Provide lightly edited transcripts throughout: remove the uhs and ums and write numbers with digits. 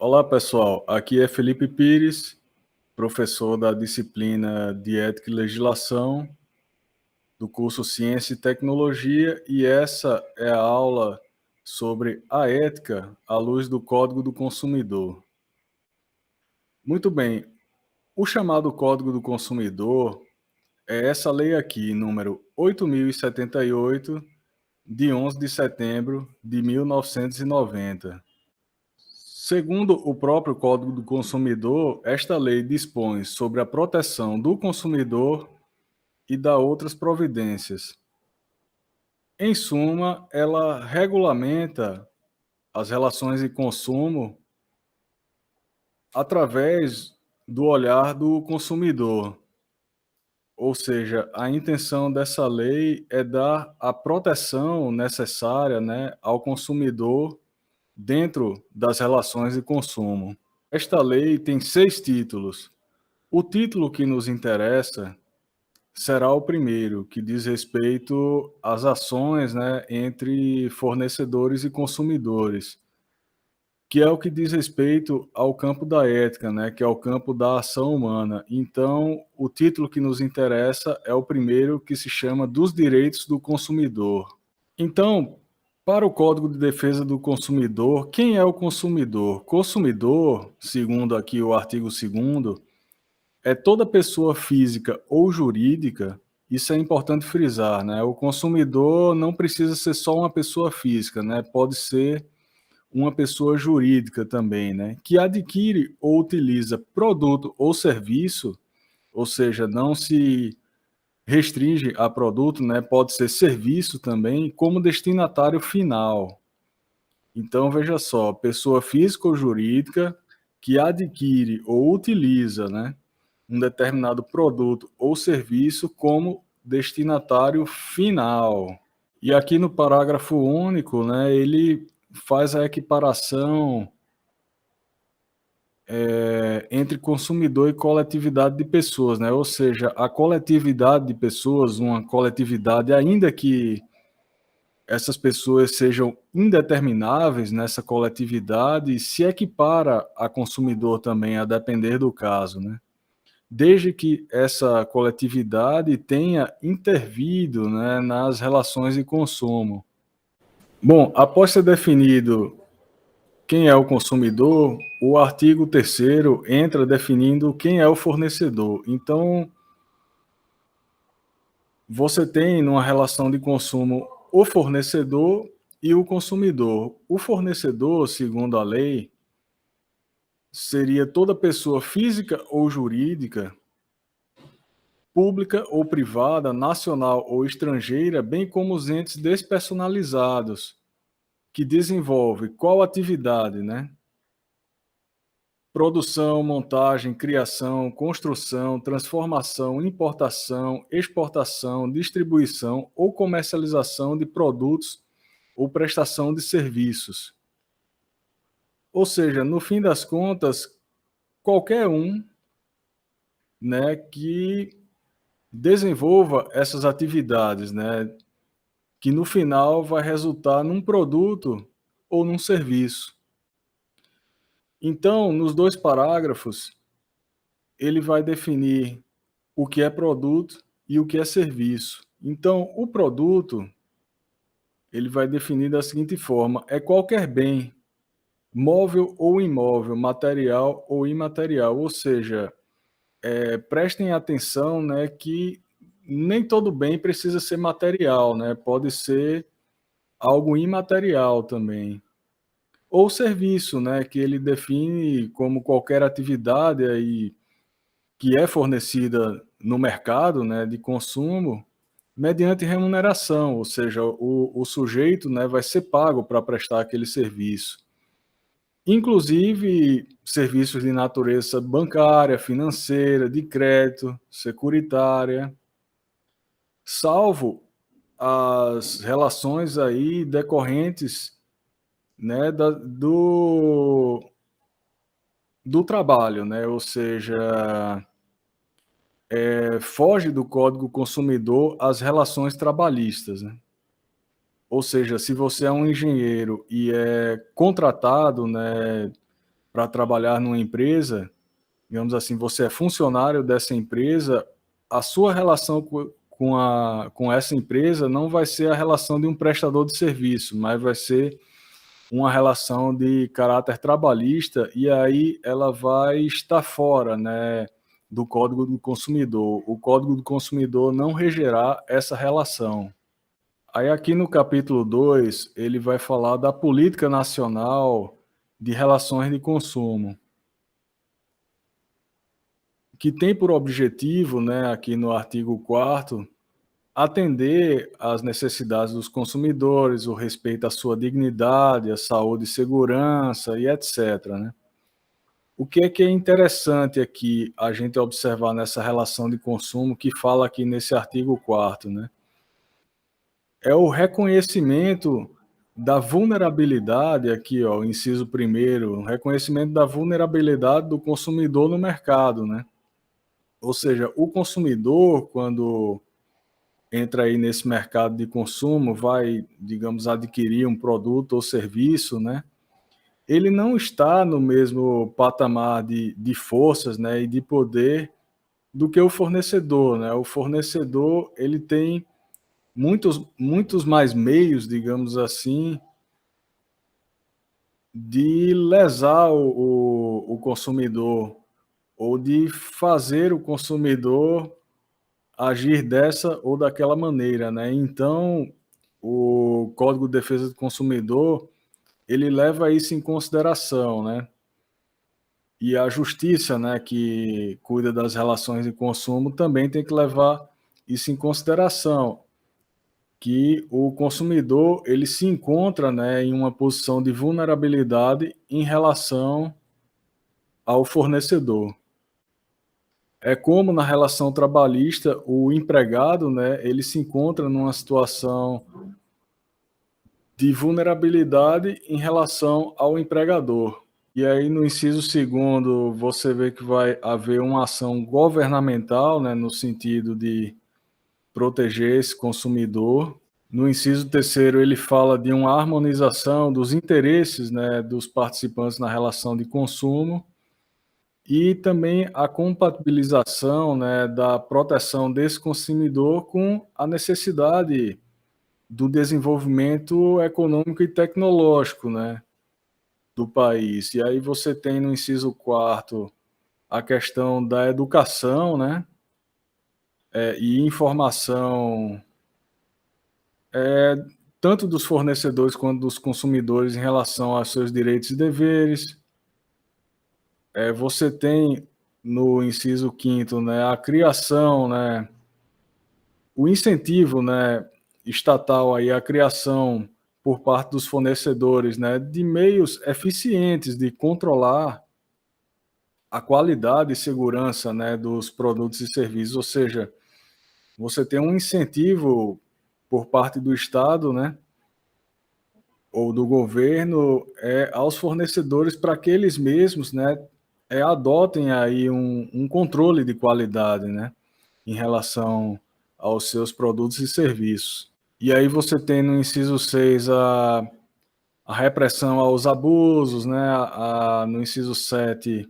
Olá, pessoal. Aqui é Felipe Pires, professor da disciplina de Ética e Legislação do curso Ciência e Tecnologia, e essa é a aula sobre a ética à luz do Código do Consumidor. Muito bem, o chamado Código do Consumidor é essa lei aqui, número 8.078, de 11 de setembro de 1990. Segundo o próprio Código do Consumidor, esta lei dispõe sobre a proteção do consumidor e dá outras providências. Em suma, ela regulamenta as relações de consumo através do olhar do consumidor. Ou seja, a intenção dessa lei é dar a proteção necessária, né, ao consumidor dentro das relações de consumo. Esta lei tem 6 títulos. O título que nos interessa será o primeiro, que diz respeito às ações, né, entre fornecedores e consumidores, que é o que diz respeito ao campo da ética, né, que é o campo da ação humana. Então, o título que nos interessa é o primeiro, que se chama dos direitos do consumidor. Então, para o Código de Defesa do Consumidor, quem é o consumidor? Consumidor, segundo aqui o artigo 2º, é toda pessoa física ou jurídica. Isso é importante frisar, né? O consumidor não precisa ser só uma pessoa física, né? Pode ser uma pessoa jurídica também, né? Que adquire ou utiliza produto ou serviço, ou seja, não se restringe a produto, né? Pode ser serviço também, como destinatário final. Então, veja só, pessoa física ou jurídica que adquire ou utiliza, né, um determinado produto ou serviço como destinatário final. E aqui no parágrafo único, né, ele faz a equiparação entre consumidor e coletividade de pessoas, né? Ou seja, a coletividade de pessoas, uma coletividade, ainda que essas pessoas sejam indetermináveis nessa coletividade, se equipara a consumidor também, a depender do caso, né? Desde que essa coletividade tenha intervido, né, nas relações de consumo. Bom, após ser definido quem é o consumidor, o artigo 3º entra definindo quem é o fornecedor. Então, você tem numa relação de consumo o fornecedor e o consumidor. O fornecedor, segundo a lei, seria toda pessoa física ou jurídica, pública ou privada, nacional ou estrangeira, bem como os entes despersonalizados, que desenvolve qual atividade, né? Produção, montagem, criação, construção, transformação, importação, exportação, distribuição ou comercialização de produtos ou prestação de serviços. Ou seja, no fim das contas, qualquer um, né, que desenvolva essas atividades, né, que no final vai resultar num produto ou num serviço. Então, nos 2 parágrafos, ele vai definir o que é produto e o que é serviço. Então, o produto, ele vai definir da seguinte forma: é qualquer bem, móvel ou imóvel, material ou imaterial. Ou seja, prestem atenção, né, que nem todo bem precisa ser material, né? Pode ser algo imaterial também. Ou serviço, né, que ele define como qualquer atividade aí que é fornecida no mercado, né, de consumo, mediante remuneração, ou seja, o sujeito, né, vai ser pago para prestar aquele serviço. Inclusive, serviços de natureza bancária, financeira, de crédito, securitária, salvo as relações aí decorrentes, né, do trabalho, né, ou seja, foge do Código Consumidor as relações trabalhistas, né? Ou seja, se você é um engenheiro e é contratado, né, para trabalhar numa empresa, digamos assim, você é funcionário dessa empresa, a sua relação com essa empresa não vai ser a relação de um prestador de serviço, mas vai ser uma relação de caráter trabalhista, e aí ela vai estar fora, né, do Código do Consumidor. O Código do Consumidor não regerá essa relação. Aí aqui no capítulo 2 ele vai falar da Política Nacional de Relações de Consumo, que tem por objetivo, né, aqui no artigo 4º, atender às necessidades dos consumidores, o respeito à sua dignidade, à saúde e segurança e etc, né. O que é interessante aqui a gente observar nessa relação de consumo que fala aqui nesse artigo 4º, né, é o reconhecimento da vulnerabilidade aqui, ó, o inciso 1º, o reconhecimento da vulnerabilidade do consumidor no mercado, né. Ou seja, o consumidor, quando entra aí nesse mercado de consumo, vai, digamos, adquirir um produto ou serviço, né, ele não está no mesmo patamar de forças, né, e de poder do que o fornecedor, né. O fornecedor, ele tem muitos mais meios, digamos assim, de lesar o consumidor, ou de fazer o consumidor agir dessa ou daquela maneira, né. Então, o Código de Defesa do Consumidor, ele leva isso em consideração, né. E a justiça, né, que cuida das relações de consumo, também tem que levar isso em consideração, que o consumidor, ele se encontra, né, em uma posição de vulnerabilidade em relação ao fornecedor. É como na relação trabalhista, o empregado, né, ele se encontra numa situação de vulnerabilidade em relação ao empregador. E aí no inciso 2º, você vê que vai haver uma ação governamental, né, no sentido de proteger esse consumidor. No inciso 3º, ele fala de uma harmonização dos interesses, né, dos participantes na relação de consumo, e também a compatibilização, né, da proteção desse consumidor com a necessidade do desenvolvimento econômico e tecnológico, né, do país. E aí você tem no inciso 4º a questão da educação, né, e informação, tanto dos fornecedores quanto dos consumidores em relação aos seus direitos e deveres. Você tem no inciso 5º, né, a criação, né, o incentivo, né, estatal aí, a criação por parte dos fornecedores, né, de meios eficientes de controlar a qualidade e segurança, né, dos produtos e serviços, ou seja, você tem um incentivo por parte do Estado, né, ou do governo, aos fornecedores para que eles mesmos, né, adotem aí um controle de qualidade, né, em relação aos seus produtos e serviços. E aí você tem no inciso 6 a repressão aos abusos, né, no inciso 7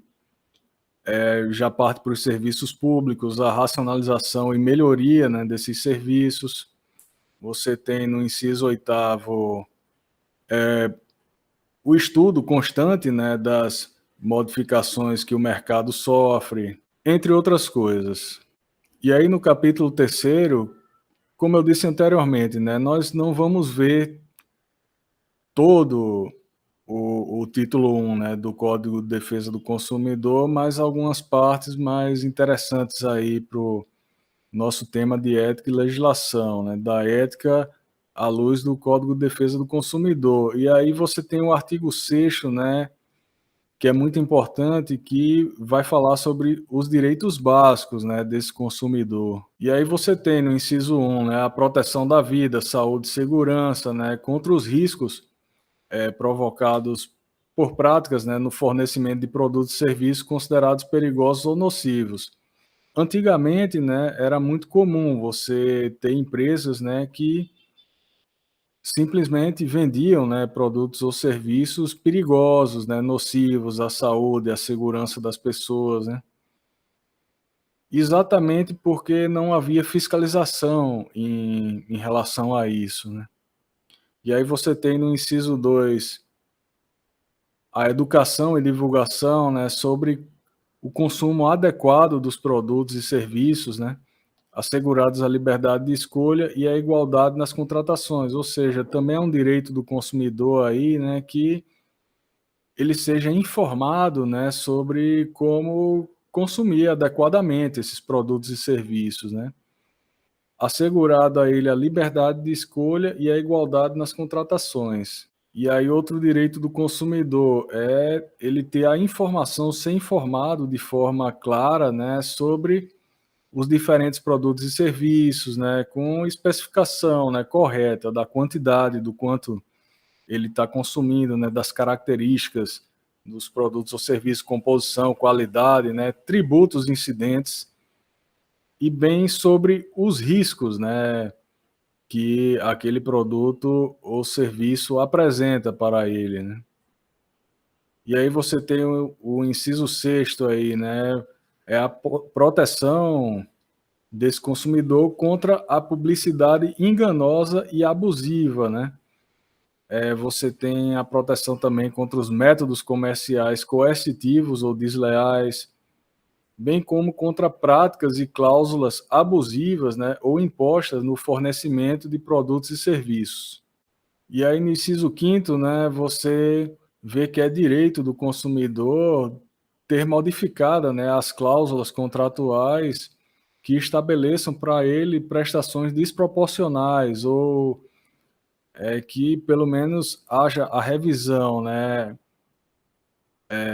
já parte para os serviços públicos, a racionalização e melhoria, né, desses serviços. Você tem no inciso 8º o estudo constante, né, das modificações que o mercado sofre, entre outras coisas. E aí no capítulo 3º, como eu disse anteriormente, né, nós não vamos ver todo o título 1, né, do Código de Defesa do Consumidor, mas algumas partes mais interessantes aí para o nosso tema de ética e legislação, né, da ética à luz do Código de Defesa do Consumidor. E aí você tem o artigo 6º, né, que é muito importante, que vai falar sobre os direitos básicos, né, desse consumidor. E aí você tem no inciso 1, né, a proteção da vida, saúde e segurança, né, contra os riscos provocados por práticas, né, no fornecimento de produtos e serviços considerados perigosos ou nocivos. Antigamente, né, era muito comum você ter empresas, né, que simplesmente vendiam, né, produtos ou serviços perigosos, né, nocivos à saúde, à segurança das pessoas, né. Exatamente porque não havia fiscalização em relação a isso, né. E aí você tem no inciso 2 a educação e divulgação, né, sobre o consumo adequado dos produtos e serviços, né, assegurados a liberdade de escolha e a igualdade nas contratações, ou seja, também é um direito do consumidor aí, né, que ele seja informado, né, sobre como consumir adequadamente esses produtos e serviços, né. Assegurado a ele a liberdade de escolha e a igualdade nas contratações. E aí outro direito do consumidor é ele ter a informação, ser informado de forma clara, né, sobre os diferentes produtos e serviços, né, com especificação, né, correta da quantidade, do quanto ele está consumindo, né, das características dos produtos ou serviços, composição, qualidade, né, tributos incidentes e bem sobre os riscos, né, que aquele produto ou serviço apresenta para ele, né. E aí você tem o inciso sexto aí, né, é a proteção desse consumidor contra a publicidade enganosa e abusiva, né. Você tem a proteção também contra os métodos comerciais coercitivos ou desleais, bem como contra práticas e cláusulas abusivas, né, ou impostas no fornecimento de produtos e serviços. E aí no inciso 5º, né, você vê que é direito do consumidor ter modificada, né, as cláusulas contratuais que estabeleçam para ele prestações desproporcionais ou, que pelo menos haja a revisão, né,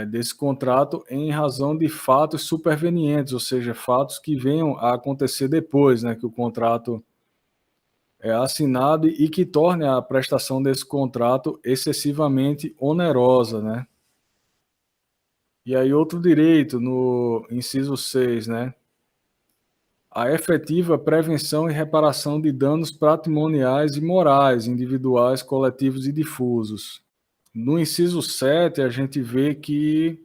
desse contrato em razão de fatos supervenientes, ou seja, fatos que venham a acontecer depois, né, que o contrato é assinado e que torne a prestação desse contrato excessivamente onerosa, né. E aí outro direito no inciso 6, né, a efetiva prevenção e reparação de danos patrimoniais e morais, individuais, coletivos e difusos. No inciso 7 a gente vê que,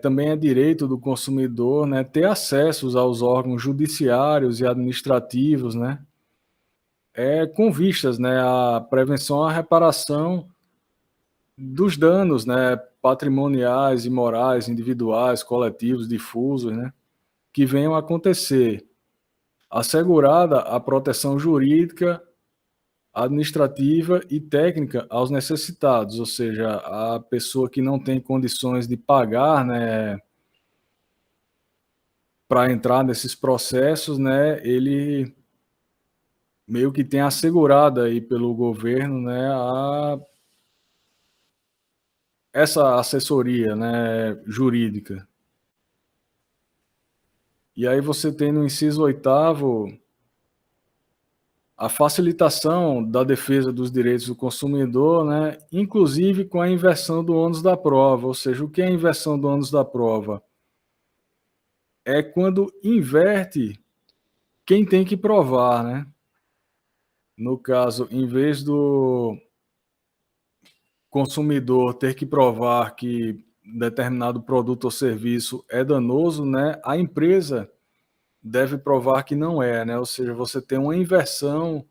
também é direito do consumidor, né, ter acessos aos órgãos judiciários e administrativos, né, com vistas, né, à prevenção, à reparação dos danos, né, patrimoniais e morais, individuais, coletivos, difusos, né, que venham a acontecer, assegurada a proteção jurídica, administrativa e técnica aos necessitados, ou seja, a pessoa que não tem condições de pagar, né, para entrar nesses processos, né, ele meio que tem assegurado aí pelo governo, né, essa assessoria, né, jurídica. E aí você tem no inciso 8º a facilitação da defesa dos direitos do consumidor, né, inclusive com a inversão do ônus da prova, ou seja, o que é a inversão do ônus da prova? É quando inverte quem tem que provar, né. No caso, em vez do consumidor ter que provar que determinado produto ou serviço é danoso, né, a empresa deve provar que não é, né, ou seja, você tem uma inversão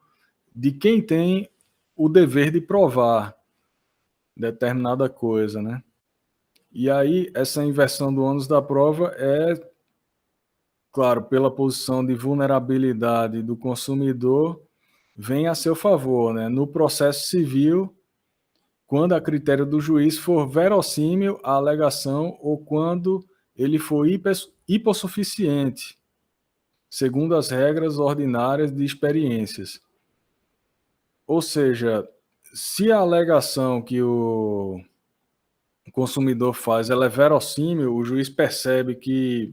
de quem tem o dever de provar determinada coisa, né. E aí, essa inversão do ônus da prova é, claro, pela posição de vulnerabilidade do consumidor, vem a seu favor, né. No processo civil, quando a critério do juiz for verossímil a alegação ou quando ele for hipossuficiente, segundo as regras ordinárias de experiências. Ou seja, se a alegação que o consumidor faz, ela é verossímil, o juiz percebe que,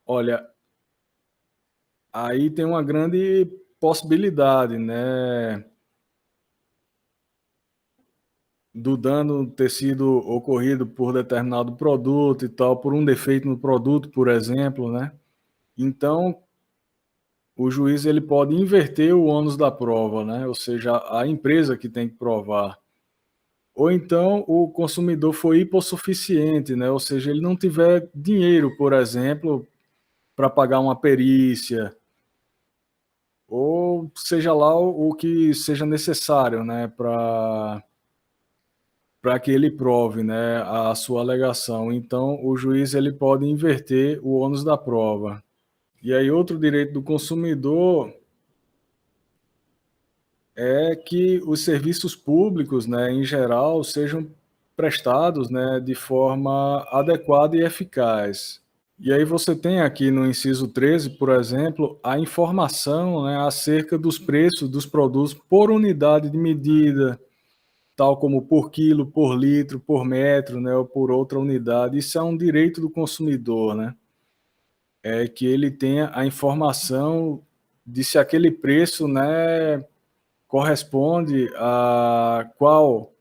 olha, aí tem uma grande possibilidade, né, do dano ter sido ocorrido por determinado produto e tal, por um defeito no produto, por exemplo, né. Então, o juiz ele pode inverter o ônus da prova, né? Ou seja, a empresa que tem que provar. Ou então o consumidor foi hipossuficiente, né? Ou seja, ele não tiver dinheiro, por exemplo, para pagar uma perícia, ou seja lá o que seja necessário, né, para que ele prove, né, a sua alegação. Então, o juiz ele pode inverter o ônus da prova. E aí outro direito do consumidor é que os serviços públicos, né, em geral, sejam prestados, né, de forma adequada e eficaz. E aí você tem aqui no inciso 13, por exemplo, a informação, né, acerca dos preços dos produtos por unidade de medida, tal como por quilo, por litro, por metro, né, ou por outra unidade. Isso é um direito do consumidor, né? É que ele tenha a informação de se aquele preço, né, corresponde a qual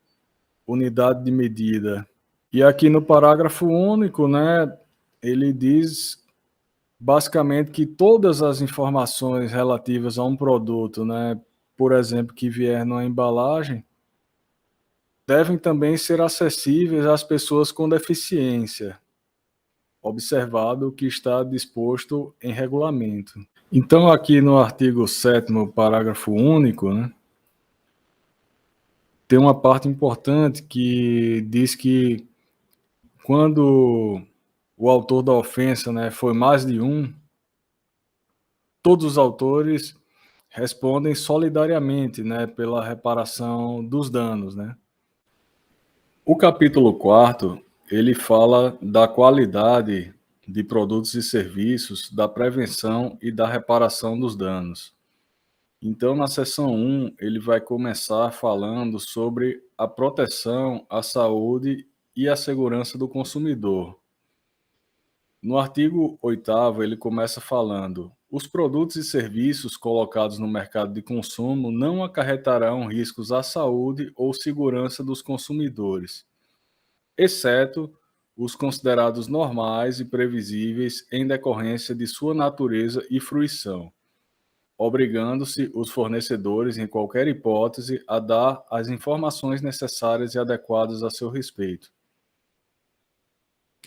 unidade de medida. E aqui no parágrafo único, né, ele diz basicamente que todas as informações relativas a um produto, né, por exemplo, que vier numa embalagem, devem também ser acessíveis às pessoas com deficiência, observado o que está disposto em regulamento. Então, aqui no artigo 7º, parágrafo único, né, tem uma parte importante que diz que quando o autor da ofensa, né, foi mais de um, todos os autores respondem solidariamente, né, pela reparação dos danos, né. O capítulo 4 ele fala da qualidade de produtos e serviços, da prevenção e da reparação dos danos. Então, na seção 1, ele vai começar falando sobre a proteção, a saúde e a segurança do consumidor. No artigo 8º, ele começa falando: os produtos e serviços colocados no mercado de consumo não acarretarão riscos à saúde ou segurança dos consumidores, exceto os considerados normais e previsíveis em decorrência de sua natureza e fruição, obrigando-se os fornecedores, em qualquer hipótese, a dar as informações necessárias e adequadas a seu respeito.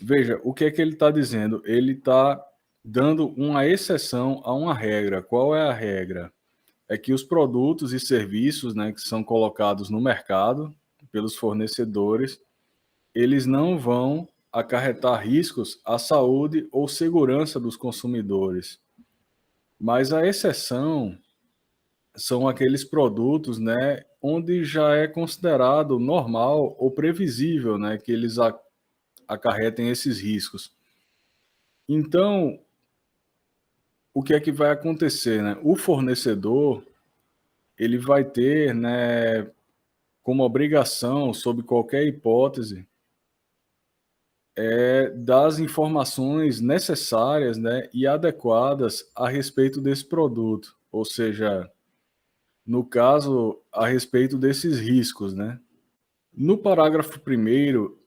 Veja, o que é que ele está dizendo? Ele está dando uma exceção a uma regra. Qual é a regra? É que os produtos e serviços, né, que são colocados no mercado pelos fornecedores, eles não vão acarretar riscos à saúde ou segurança dos consumidores. Mas a exceção são aqueles produtos, né, onde já é considerado normal ou previsível, né, que eles acarretem esses riscos. Então, o que é que vai acontecer, né? O fornecedor, ele vai ter, né, como obrigação, sob qualquer hipótese, das informações necessárias, né, e adequadas a respeito desse produto, ou seja, no caso, a respeito desses riscos, né? No parágrafo primeiro,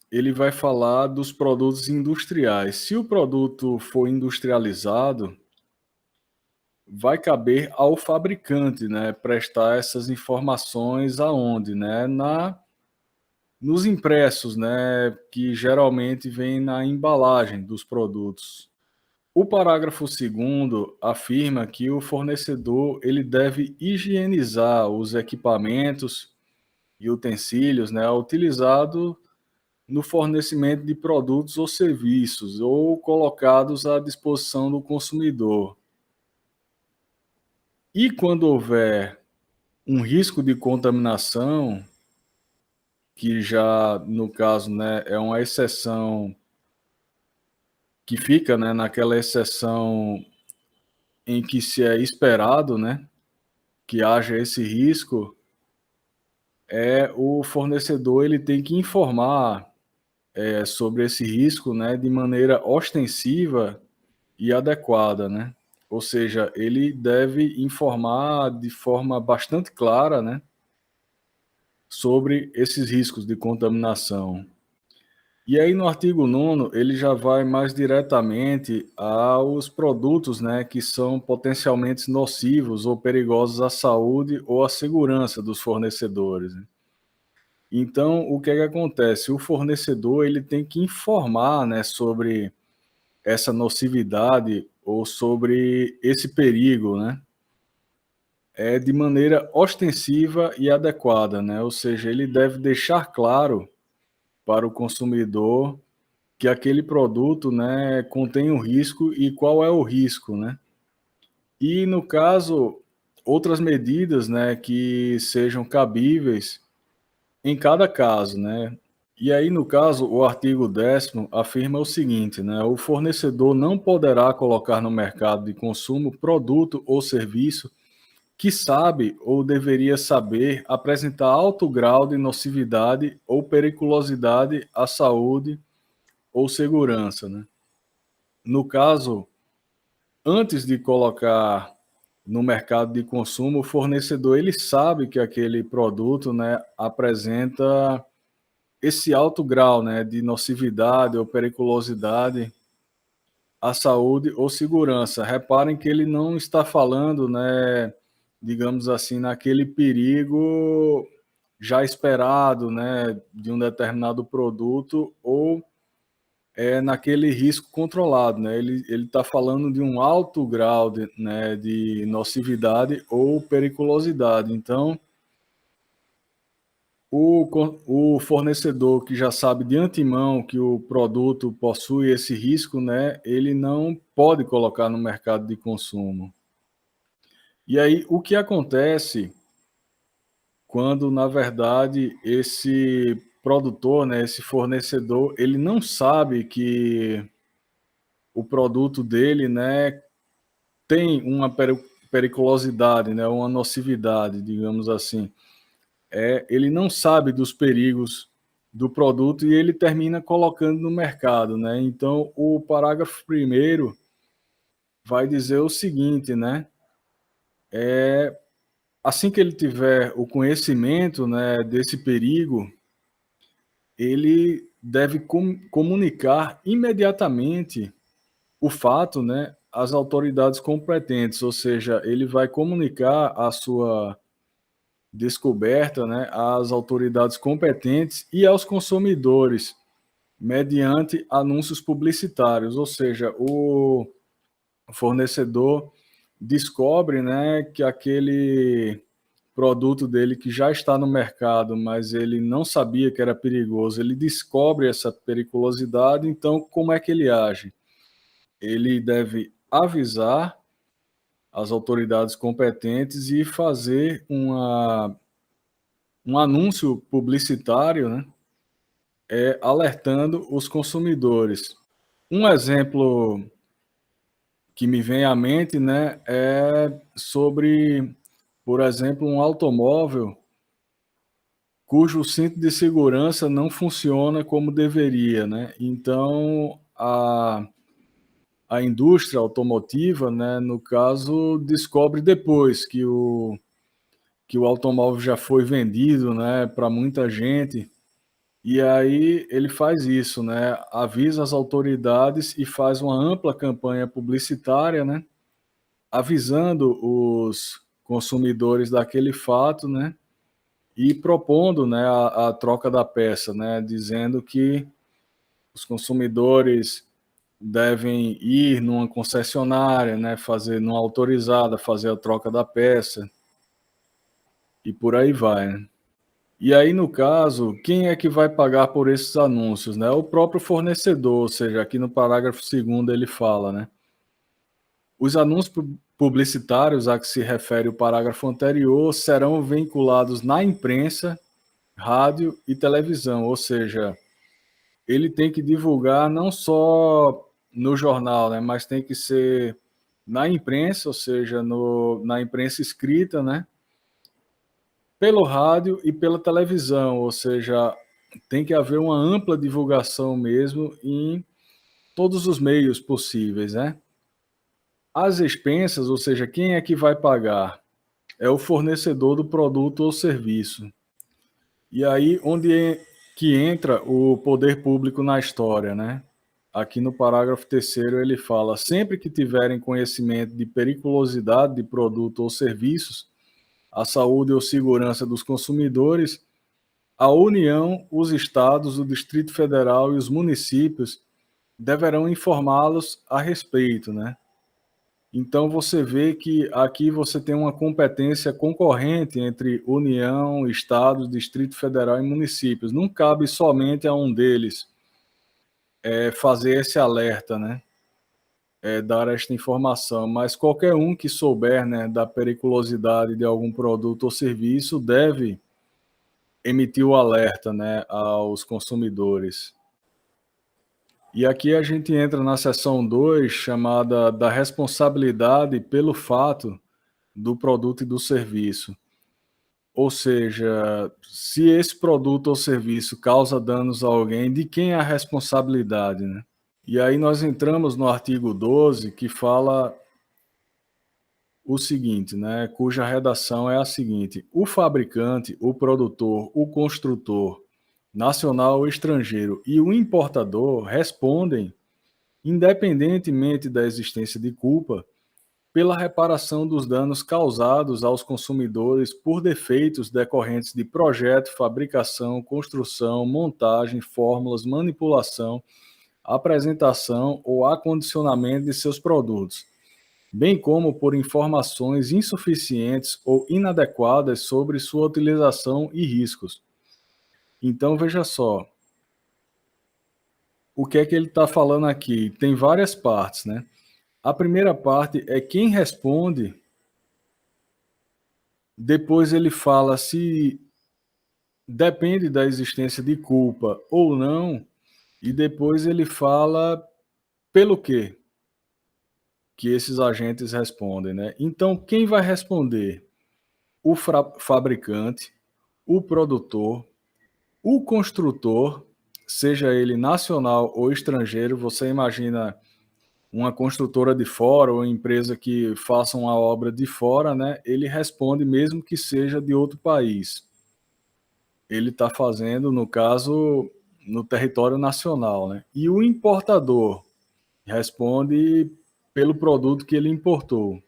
ele vai falar dos produtos industriais. Se o produto for industrializado, vai caber ao fabricante, né, prestar essas informações aonde, né, nos impressos, né, que geralmente vem na embalagem dos produtos. O parágrafo segundo afirma que o fornecedor ele deve higienizar os equipamentos e utensílios, né, utilizados no fornecimento de produtos ou serviços ou colocados à disposição do consumidor. E quando houver um risco de contaminação, que já no caso, né, é uma exceção que fica, né, naquela exceção em que se é esperado, né, que haja esse risco, o fornecedor ele tem que informar sobre esse risco, né, de maneira ostensiva e adequada, né? Ou seja, ele deve informar de forma bastante clara, né, sobre esses riscos de contaminação. E aí no artigo 9º, ele já vai mais diretamente aos produtos, né, que são potencialmente nocivos ou perigosos à saúde ou à segurança dos fornecedores, né. Então, o que é que acontece? O fornecedor, ele tem que informar, né, sobre essa nocividade ou sobre esse perigo, né, de maneira ostensiva e adequada, né, ou seja, ele deve deixar claro para o consumidor que aquele produto, né, contém um risco e qual é o risco, né. E no caso, outras medidas, né, que sejam cabíveis em cada caso, né. E aí, no caso, o artigo 10º afirma o seguinte, né, o fornecedor não poderá colocar no mercado de consumo produto ou serviço que sabe ou deveria saber apresentar alto grau de nocividade ou periculosidade à saúde ou segurança, né. No caso, antes de colocar no mercado de consumo, o fornecedor ele sabe que aquele produto, né, apresenta esse alto grau, né, de nocividade ou periculosidade à saúde ou segurança. Reparem que ele não está falando, né, digamos assim, naquele perigo já esperado, né, de um determinado produto ou naquele risco controlado, né? Ele está falando de um alto grau de, né, de nocividade ou periculosidade. Então, o fornecedor que já sabe de antemão que o produto possui esse risco, né, ele não pode colocar no mercado de consumo. E aí, o que acontece quando, na verdade, esse produtor, né, esse fornecedor, ele não sabe que o produto dele, né, tem uma periculosidade, né, uma nocividade, digamos assim. Ele não sabe dos perigos do produto e ele termina colocando no mercado, né. Então o parágrafo primeiro vai dizer o seguinte, né, assim que ele tiver o conhecimento, né, desse perigo, ele deve comunicar imediatamente o fato, né, às autoridades competentes, ou seja, ele vai comunicar a sua descoberta, né, às autoridades competentes e aos consumidores, mediante anúncios publicitários, ou seja, o fornecedor descobre, né, que aquele produto dele que já está no mercado, mas ele não sabia que era perigoso, ele descobre essa periculosidade, então como é que ele age? Ele deve avisar as autoridades competentes e fazer um anúncio publicitário, né, alertando os consumidores. Um exemplo que me vem à mente, né, é sobre, por exemplo, um automóvel cujo cinto de segurança não funciona como deveria, né. Então a indústria automotiva, né, no caso, descobre depois que o automóvel já foi vendido, né, para muita gente. E aí ele faz isso, né, avisa as autoridades e faz uma ampla campanha publicitária, né, avisando os consumidores daquele fato, né, e propondo, né, a troca da peça, né, dizendo que os consumidores devem ir numa concessionária, né, fazer numa autorizada, fazer a troca da peça e por aí vai, né. E aí, no caso, quem é que vai pagar por esses anúncios, né? O próprio fornecedor, ou seja, aqui no parágrafo 2º ele fala, né? Os anúncios publicitários a que se refere o parágrafo anterior serão vinculados na imprensa, rádio e televisão, ou seja, ele tem que divulgar não só no jornal, né, mas tem que ser na imprensa, ou seja, na imprensa escrita, né? Pelo rádio e pela televisão, ou seja, tem que haver uma ampla divulgação mesmo em todos os meios possíveis, né. As expensas, ou seja, quem é que vai pagar? É o fornecedor do produto ou serviço. E aí onde que entra o poder público na história, né? Aqui no parágrafo terceiro ele fala: sempre que tiverem conhecimento de periculosidade de produto ou serviços, a saúde ou segurança dos consumidores, a União, os estados, o Distrito Federal e os municípios deverão informá-los a respeito, né? Então você vê que aqui você tem uma competência concorrente entre União, Estados, Distrito Federal e municípios. Não cabe somente a um deles fazer esse alerta, né? Dar esta informação, mas qualquer um que souber, né, da periculosidade de algum produto ou serviço deve emitir o alerta, né, aos consumidores. E aqui a gente entra na seção 2, chamada da responsabilidade pelo fato do produto e do serviço. Ou seja, se esse produto ou serviço causa danos a alguém, de quem é a responsabilidade, né? E aí nós entramos no artigo 12, que fala o seguinte, né, cuja redação é a seguinte: o fabricante, o produtor, o construtor, nacional ou estrangeiro, e o importador respondem, independentemente da existência de culpa, pela reparação dos danos causados aos consumidores por defeitos decorrentes de projeto, fabricação, construção, montagem, fórmulas, manipulação, apresentação ou acondicionamento de seus produtos, bem como por informações insuficientes ou inadequadas sobre sua utilização e riscos. Então, veja só, o que é que ele está falando aqui? Tem várias partes, né? A primeira parte é quem responde, depois ele fala se depende da existência de culpa ou não, e depois ele fala pelo quê que esses agentes respondem, né? Então, quem vai responder? O fabricante, o produtor, o construtor, seja ele nacional ou estrangeiro. Você imagina uma construtora de fora ou empresa que faça uma obra de fora, né? Ele responde mesmo que seja de outro país. Ele está fazendo, no caso, no território nacional, né? E o importador responde pelo produto que ele importou.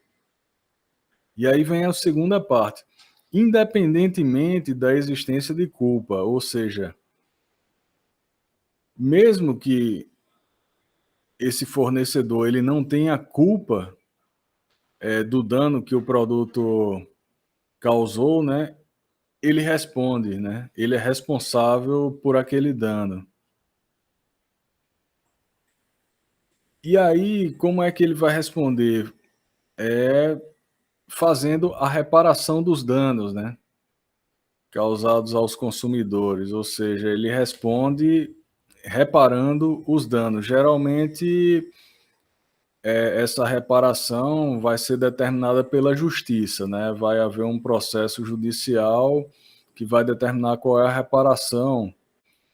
E aí vem a segunda parte. Independentemente da existência de culpa, ou seja, mesmo que esse fornecedor ele não tenha culpa do dano que o produto causou, né? Ele responde, né? Ele é responsável por aquele dano. E aí, como é que ele vai responder? Fazendo a reparação dos danos, né? Causados aos consumidores, ou seja, ele responde reparando os danos. Geralmente, essa reparação vai ser determinada pela justiça, né? Vai haver um processo judicial que vai determinar qual é a reparação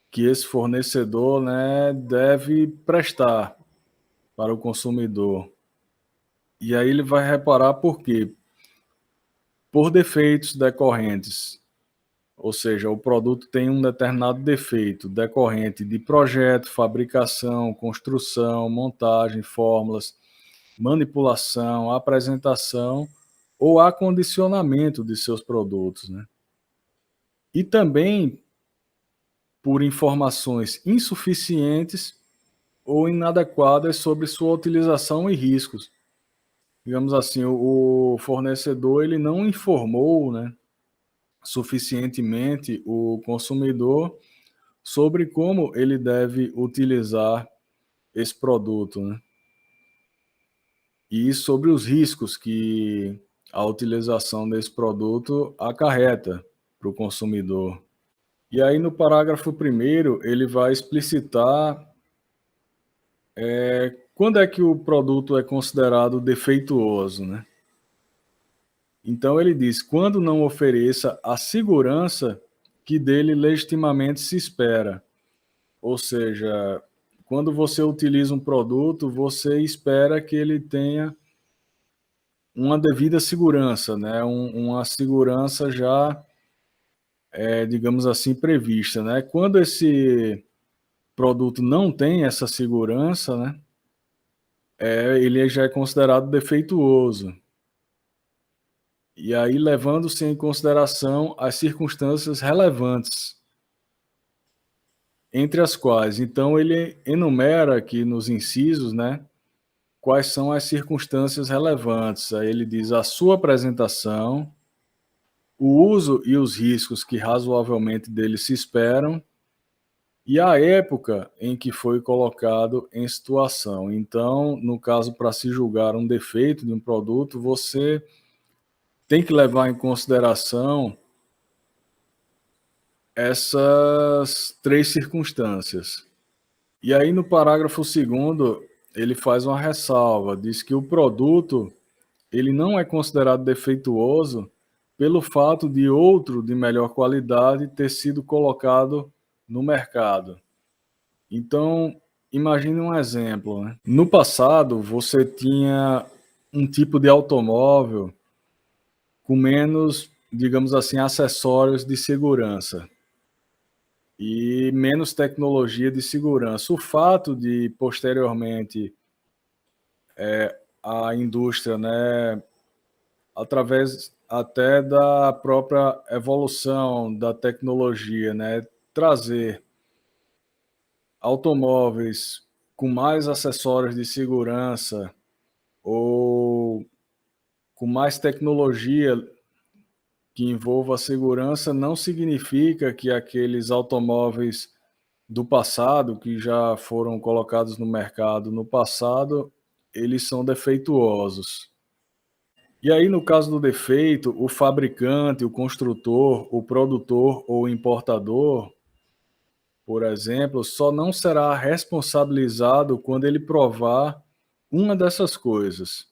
que esse fornecedor, né, deve prestar para o consumidor. E aí ele vai reparar por quê? Por defeitos decorrentes, ou seja, o produto tem um determinado defeito decorrente de projeto, fabricação, construção, montagem, fórmulas, manipulação, apresentação ou acondicionamento de seus produtos, né? E também por informações insuficientes ou inadequadas sobre sua utilização e riscos. Digamos assim, o fornecedor ele não informou, né, suficientemente o consumidor sobre como ele deve utilizar esse produto, né? E sobre os riscos que a utilização desse produto acarreta para o consumidor. E aí no parágrafo primeiro ele vai explicitar quando é que o produto é considerado defeituoso, né? Então ele diz: quando não ofereça a segurança que dele legitimamente se espera. Ou seja, quando você utiliza um produto, você espera que ele tenha uma devida segurança, né? Uma segurança já digamos assim, prevista, né? Quando esse produto não tem essa segurança, né, ele já é considerado defeituoso. E aí levando-se em consideração as circunstâncias relevantes, entre as quais, então ele enumera aqui nos incisos, né, quais são as circunstâncias relevantes. Aí ele diz a sua apresentação, o uso e os riscos que razoavelmente dele se esperam, e a época em que foi colocado em situação. Então, no caso, para se julgar um defeito de um produto, você tem que levar em consideração essas três circunstâncias. E aí, no parágrafo segundo, ele faz uma ressalva, diz que o produto ele não é considerado defeituoso pelo fato de outro de melhor qualidade ter sido colocado no mercado. Então, imagine um exemplo, né? No passado, você tinha um tipo de automóvel com menos, digamos assim, acessórios de segurança e menos tecnologia de segurança. O fato de, posteriormente, a indústria, né, através até da própria evolução da tecnologia, né, trazer automóveis com mais acessórios de segurança ou com mais tecnologia que envolva a segurança, não significa que aqueles automóveis do passado, que já foram colocados no mercado no passado, eles são defeituosos. E aí, no caso do defeito, o fabricante, o construtor, o produtor ou o importador, por exemplo, só não será responsabilizado quando ele provar uma dessas coisas.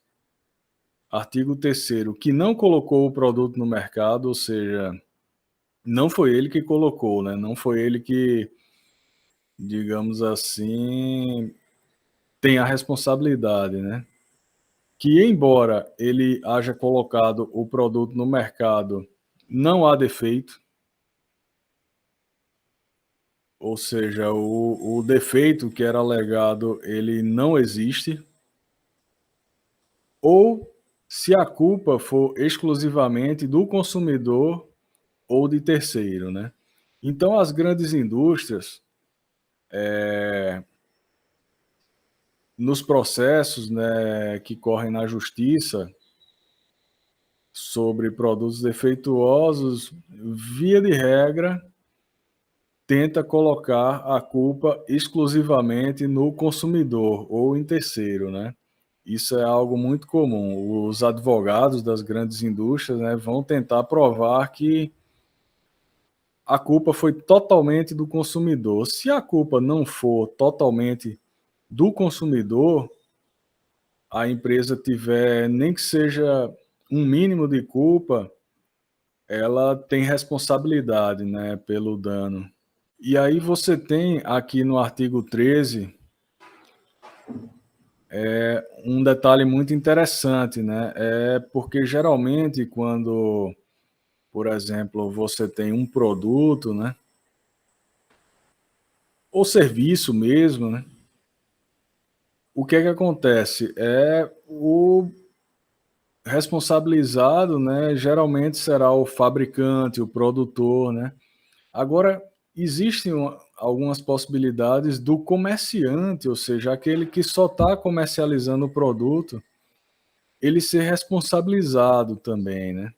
Artigo 3º, que não colocou o produto no mercado, ou seja, não foi ele que colocou, né? Não foi ele que, digamos assim, tem a responsabilidade, né? Que embora ele haja colocado o produto no mercado, não há defeito, ou seja, o defeito que era alegado, ele não existe, ou se a culpa for exclusivamente do consumidor ou de terceiro, né? Então, as grandes indústrias, nos processos, né, que correm na justiça sobre produtos defeituosos, via de regra, tenta colocar a culpa exclusivamente no consumidor ou em terceiro, né? Isso é algo muito comum. Os advogados das grandes indústrias, né, vão tentar provar que a culpa foi totalmente do consumidor. Se a culpa não for totalmente do consumidor, a empresa tiver nem que seja um mínimo de culpa, ela tem responsabilidade, né, pelo dano. E aí você tem aqui no artigo 13 um detalhe muito interessante, né? É porque geralmente quando, por exemplo, você tem um produto, né, ou serviço mesmo, né, o que é que acontece? O responsabilizado, né, geralmente será o fabricante, o produtor, né? Agora, existem algumas possibilidades do comerciante, ou seja, aquele que só está comercializando o produto, ele ser responsabilizado também, né?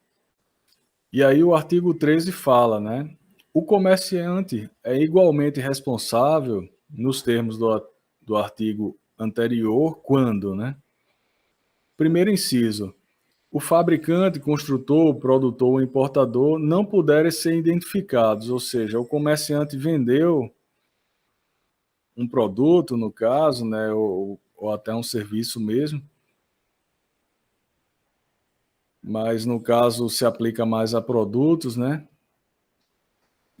E aí o artigo 13 fala, né? O comerciante é igualmente responsável, nos termos do artigo anterior, quando, né? Primeiro inciso, o fabricante, construtor, produtor ou importador não puderem ser identificados, ou seja, o comerciante vendeu um produto, no caso, né, ou até um serviço mesmo, mas no caso se aplica mais a produtos, né,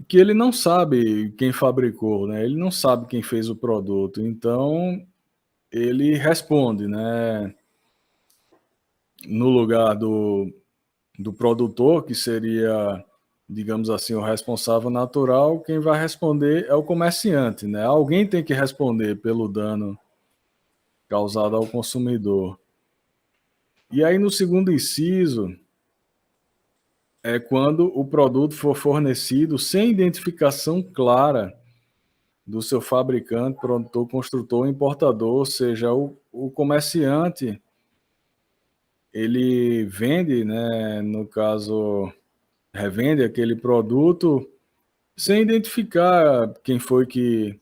que ele não sabe quem fabricou, né, ele não sabe quem fez o produto, então ele responde, né, no lugar do produtor, que seria digamos assim, o responsável natural, quem vai responder é o comerciante, né? Alguém tem que responder pelo dano causado ao consumidor. E aí, no segundo inciso, é quando o produto for fornecido sem identificação clara do seu fabricante, produtor, construtor, importador, ou seja, o comerciante, ele vende, né, no caso, revende aquele produto sem identificar quem foi que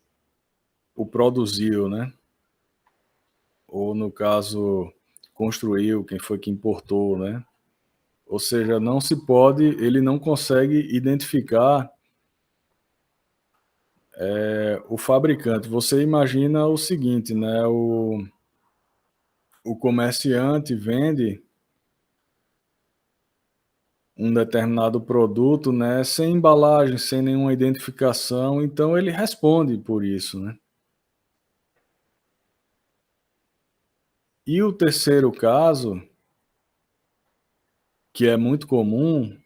o produziu, né? Ou, no caso, construiu, quem foi que importou, né? Ou seja, não se pode, ele não consegue identificar o fabricante. Você imagina o seguinte, né? O comerciante vende um determinado produto, né, sem embalagem, sem nenhuma identificação, então ele responde por isso, né? E o terceiro caso, que é muito comum,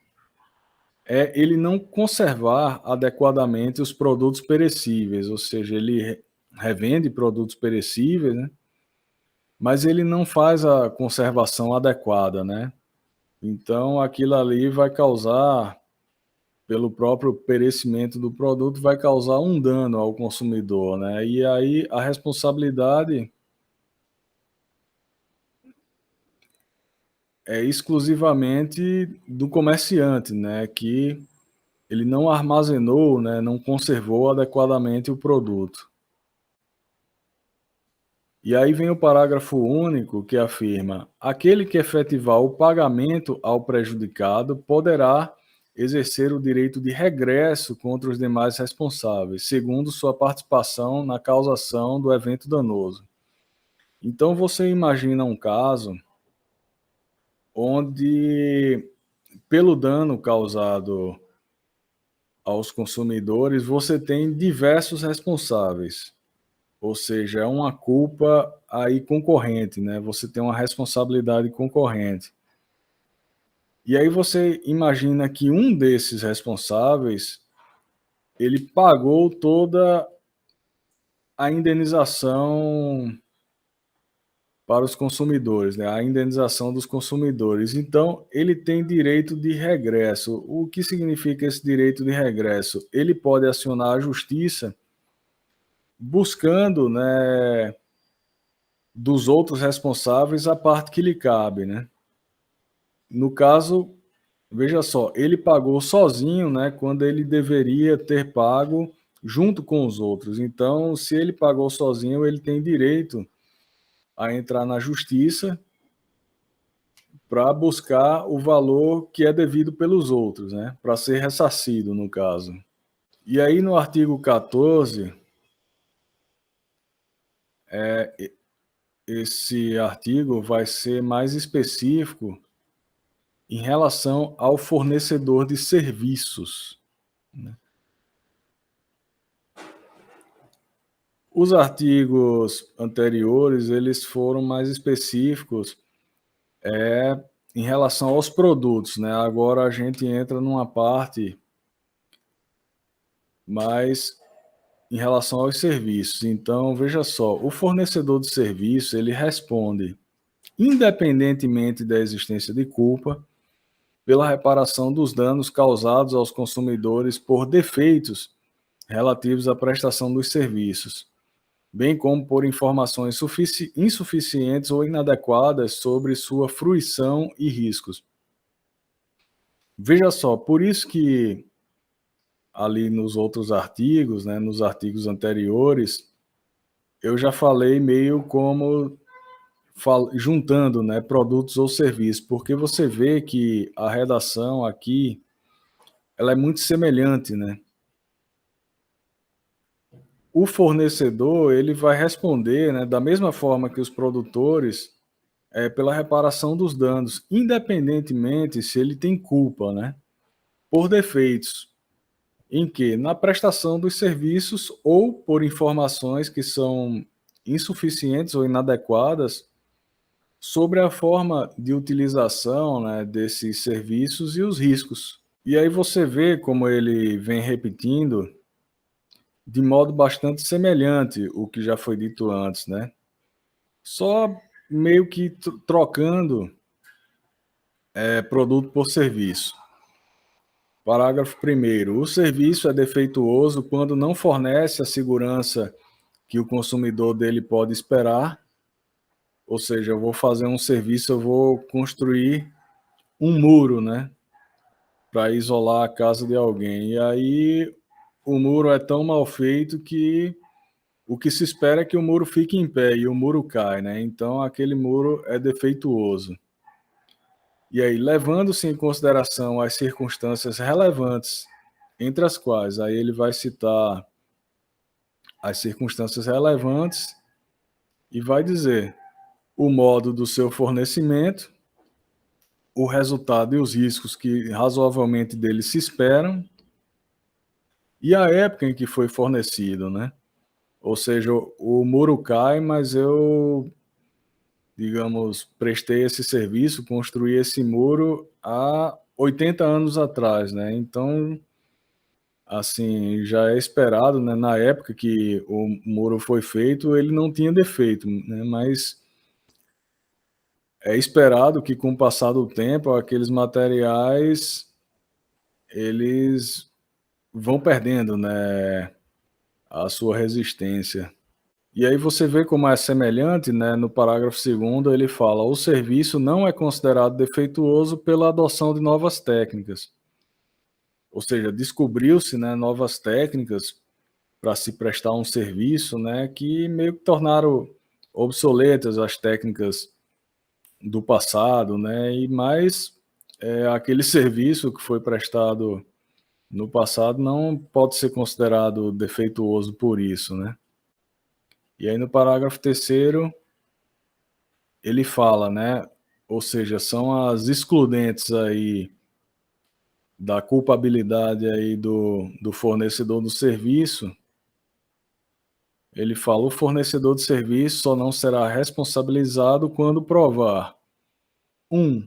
é ele não conservar adequadamente os produtos perecíveis, ou seja, ele revende produtos perecíveis, né? Mas ele não faz a conservação adequada, né? Então aquilo ali vai causar, pelo próprio perecimento do produto, vai causar um dano ao consumidor, né? E aí a responsabilidade é exclusivamente do comerciante, né? Que ele não armazenou, né? Não conservou adequadamente o produto. E aí vem o parágrafo único que afirma: aquele que efetivar o pagamento ao prejudicado poderá exercer o direito de regresso contra os demais responsáveis, segundo sua participação na causação do evento danoso. Então você imagina um caso onde, pelo dano causado aos consumidores, você tem diversos responsáveis. Ou seja, é uma culpa aí concorrente, né? Você tem uma responsabilidade concorrente. E aí você imagina que um desses responsáveis, ele pagou toda a indenização para os consumidores, né? A indenização dos consumidores. Então, ele tem direito de regresso. O que significa esse direito de regresso? Ele pode acionar a justiça buscando, né, dos outros responsáveis a parte que lhe cabe, né? No caso, veja só, ele pagou sozinho, né, quando ele deveria ter pago junto com os outros. Então, se ele pagou sozinho, ele tem direito a entrar na justiça para buscar o valor que é devido pelos outros, né, para ser ressarcido, no caso. E aí, no artigo 14, esse artigo vai ser mais específico em relação ao fornecedor de serviços. Os artigos anteriores, eles foram mais específicos em relação aos produtos, né? Agora a gente entra numa parte mais em relação aos serviços. Então, veja só, o fornecedor de serviço, ele responde, independentemente da existência de culpa, pela reparação dos danos causados aos consumidores por defeitos relativos à prestação dos serviços, bem como por informações insuficientes ou inadequadas sobre sua fruição e riscos. Veja só, por isso que ali nos outros artigos, né, nos artigos anteriores, eu já falei meio como juntando, né, produtos ou serviços, porque você vê que a redação aqui ela é muito semelhante, né? O fornecedor ele vai responder, né, da mesma forma que os produtores, pela reparação dos danos, independentemente se ele tem culpa, né, por defeitos, em que? Na prestação dos serviços ou por informações que são insuficientes ou inadequadas sobre a forma de utilização, né, desses serviços e os riscos. E aí você vê como ele vem repetindo de modo bastante semelhante o que já foi dito antes, né? Só meio que trocando produto por serviço. Parágrafo 1º. O serviço é defeituoso quando não fornece a segurança que o consumidor dele pode esperar. Ou seja, eu vou fazer um serviço, eu vou construir um muro, né, para isolar a casa de alguém. E aí o muro é tão mal feito que o que se espera é que o muro fique em pé e o muro cai, né? Então aquele muro é defeituoso. E aí, levando-se em consideração as circunstâncias relevantes, entre as quais aí ele vai citar as circunstâncias relevantes e vai dizer o modo do seu fornecimento, o resultado e os riscos que razoavelmente dele se esperam e a época em que foi fornecido, né? Ou seja, o muro cai, mas eu, digamos, prestei esse serviço, construí esse muro há 80 anos atrás, né? Então, assim, já é esperado, né? Na época que o muro foi feito, ele não tinha defeito, né? Mas é esperado que com o passar do tempo, aqueles materiais, eles vão perdendo, né, a sua resistência. E aí você vê como é semelhante, né, no parágrafo 2º ele fala: "O serviço não é considerado defeituoso pela adoção de novas técnicas". Ou seja, descobriu-se, né, novas técnicas para se prestar um serviço, né, que meio que tornaram obsoletas as técnicas do passado, né, e mais, aquele serviço que foi prestado no passado não pode ser considerado defeituoso por isso, né. E aí no parágrafo 3º ele fala, né, ou seja, são as excludentes aí da culpabilidade aí do fornecedor do serviço. Ele fala: "O fornecedor de serviço só não será responsabilizado quando provar: 1,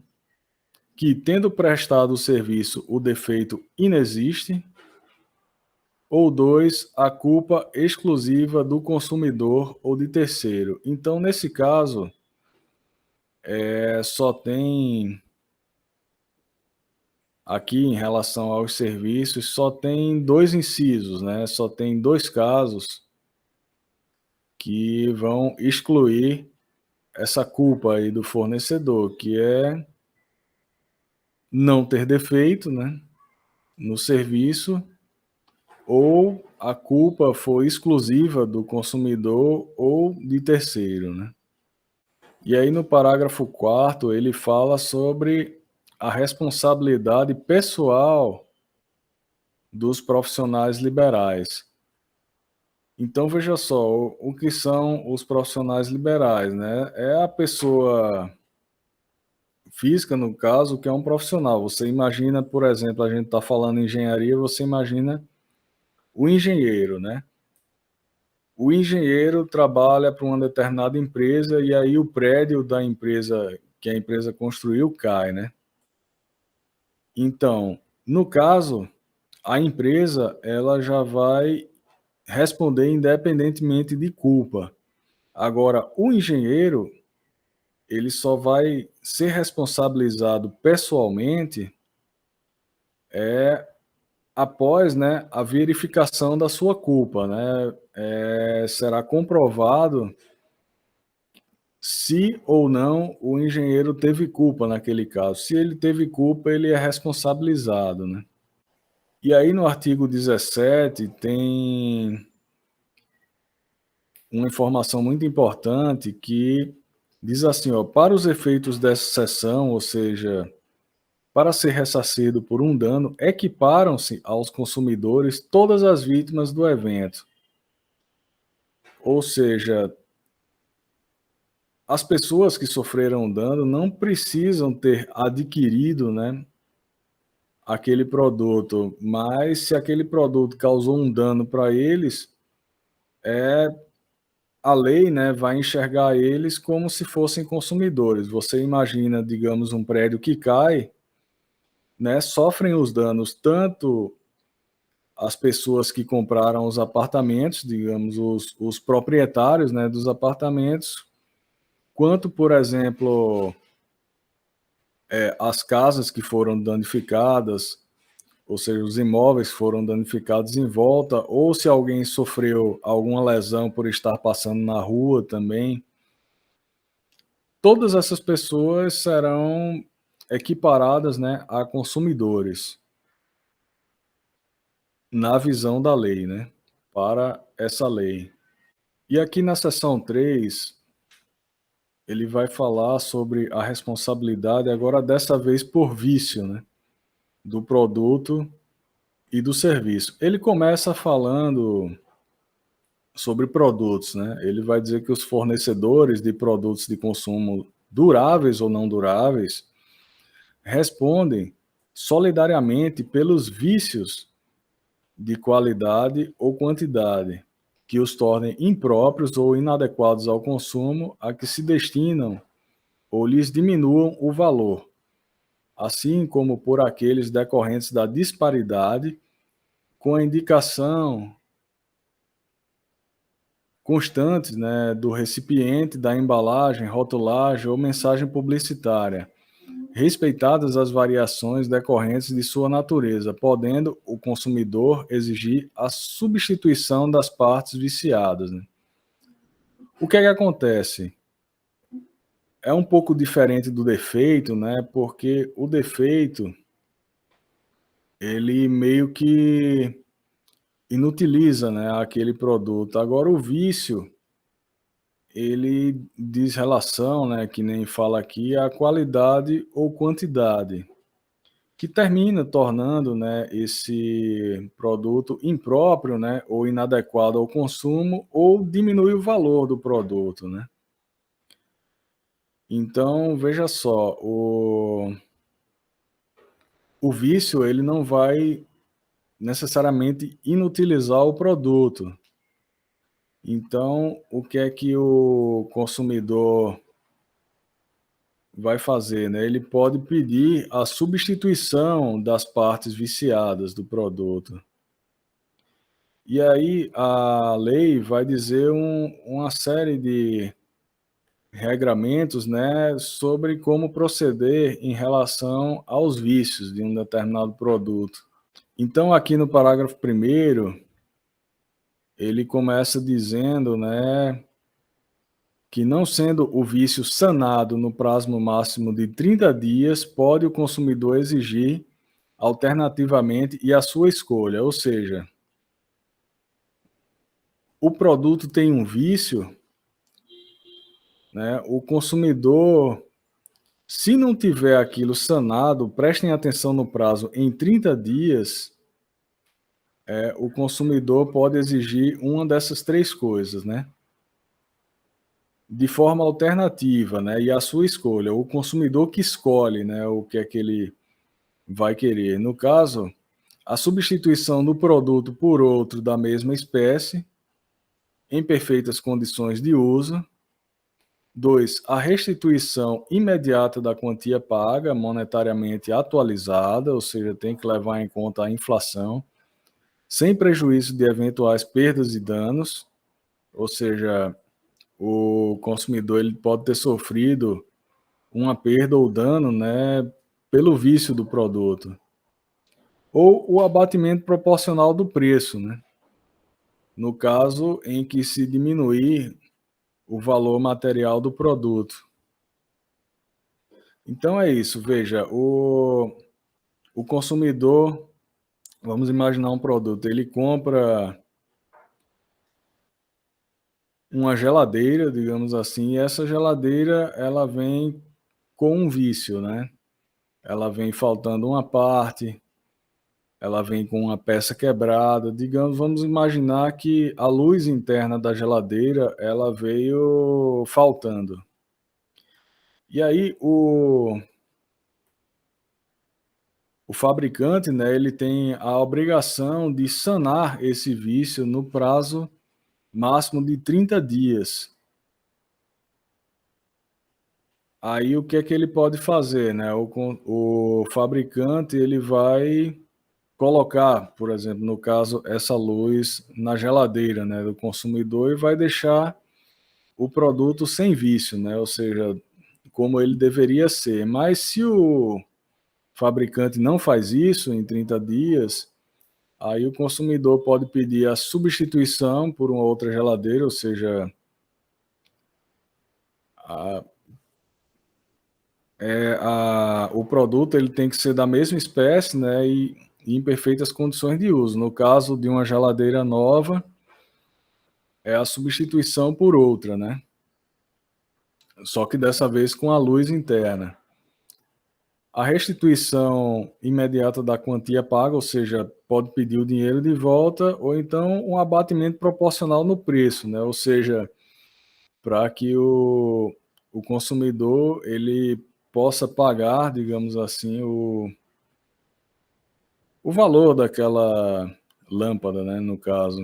que tendo prestado o serviço o defeito inexiste, ou 2, a culpa exclusiva do consumidor ou de terceiro". Então, nesse caso, só tem aqui em relação aos serviços, só tem 2 incisos, né, só tem 2 casos que vão excluir essa culpa aí do fornecedor, que é não ter defeito, né, no serviço, ou a culpa foi exclusiva do consumidor ou de terceiro, né. E aí no parágrafo 4º ele fala sobre a responsabilidade pessoal dos profissionais liberais. Então veja só, o que são os profissionais liberais, né, é a pessoa física, no caso, que é um profissional. Você imagina, por exemplo, a gente está falando em engenharia, você imagina o engenheiro, né. O engenheiro trabalha para uma determinada empresa e aí o prédio da empresa que a empresa construiu cai, né. Então, no caso, a empresa ela já vai responder independentemente de culpa. Agora, o engenheiro, ele só vai ser responsabilizado pessoalmente após, né, a verificação da sua culpa, né. Será comprovado se ou não o engenheiro teve culpa naquele caso. Se ele teve culpa, ele é responsabilizado, né. E aí no artigo 17 tem uma informação muito importante que diz assim, ó: "Para os efeitos dessa seção, ou seja, para ser ressarcido por um dano, equiparam-se aos consumidores todas as vítimas do evento". Ou seja, as pessoas que sofreram dano não precisam ter adquirido, né, aquele produto, mas se aquele produto causou um dano para eles, a lei, né, vai enxergar eles como se fossem consumidores. Você imagina, digamos, um prédio que cai, né, sofrem os danos tanto as pessoas que compraram os apartamentos, digamos, os proprietários, né, dos apartamentos, quanto, por exemplo, as casas que foram danificadas, ou seja, os imóveis foram danificados em volta, ou se alguém sofreu alguma lesão por estar passando na rua também, todas essas pessoas serão equiparadas, né, a consumidores, na visão da lei, né, para essa lei. E aqui na seção 3 ele vai falar sobre a responsabilidade, agora dessa vez por vício, né, do produto e do serviço. Ele começa falando sobre produtos, né? Ele vai dizer que os fornecedores de produtos de consumo duráveis ou não duráveis respondem solidariamente pelos vícios de qualidade ou quantidade que os tornem impróprios ou inadequados ao consumo, a que se destinam ou lhes diminuam o valor, assim como por aqueles decorrentes da disparidade, com a indicação constantes, né, do recipiente, da embalagem, rotulagem ou mensagem publicitária, respeitadas as variações decorrentes de sua natureza, podendo o consumidor exigir a substituição das partes viciadas, né? O que é que acontece? É um pouco diferente do defeito, né? Porque o defeito, ele meio que inutiliza, né, aquele produto. Agora o vício, ele diz relação, né, que nem fala aqui, a qualidade ou quantidade, que termina tornando, né, esse produto impróprio, né, ou inadequado ao consumo, ou diminui o valor do produto, né. Então, veja só, o vício, ele não vai necessariamente inutilizar o produto. Então, o que é que o consumidor vai fazer, né? Ele pode pedir a substituição das partes viciadas do produto. E aí a lei vai dizer uma série de regramentos, né, sobre como proceder em relação aos vícios de um determinado produto. Então, aqui no parágrafo primeiro, ele começa dizendo, né, que não sendo o vício sanado no prazo máximo de 30 dias, pode o consumidor exigir alternativamente e a sua escolha, ou seja, o produto tem um vício, né? O consumidor, se não tiver aquilo sanado, prestem atenção no prazo, em 30 dias, o consumidor pode exigir uma dessas três coisas, né? De forma alternativa, né? E a sua escolha, o consumidor que escolhe, né, o que é que ele vai querer. No caso, a substituição do produto por outro da mesma espécie, em perfeitas condições de uso. 2. A restituição imediata da quantia paga, monetariamente atualizada, ou seja, tem que levar em conta a inflação, sem prejuízo de eventuais perdas e danos, ou seja, o consumidor ele pode ter sofrido uma perda ou dano, né, pelo vício do produto. Ou o abatimento proporcional do preço, né? No caso em que se diminuir o valor material do produto. Então é isso, veja, o consumidor, vamos imaginar um produto, ele compra uma geladeira, digamos assim, e essa geladeira ela vem com um vício, né? Ela vem faltando uma parte, ela vem com uma peça quebrada, digamos, vamos imaginar que a luz interna da geladeira, ela veio faltando. E aí o fabricante, né, ele tem a obrigação de sanar esse vício no prazo máximo de 30 dias. Aí o que é que ele pode fazer, né? O fabricante ele vai colocar, por exemplo, no caso, essa luz na geladeira, né, do consumidor e vai deixar o produto sem vício, né? Ou seja, como ele deveria ser. Mas se o fabricante não faz isso em 30 dias, aí o consumidor pode pedir a substituição por uma outra geladeira, ou seja, a, o produto ele tem que ser da mesma espécie, né, e em perfeitas condições de uso. No caso de uma geladeira nova, é a substituição por outra, né? Só que dessa vez com a luz interna. A restituição imediata da quantia paga, ou seja, pode pedir o dinheiro de volta, ou então um abatimento proporcional no preço, né? Ou seja, para que o consumidor ele possa pagar, digamos assim, o valor daquela lâmpada, né, no caso.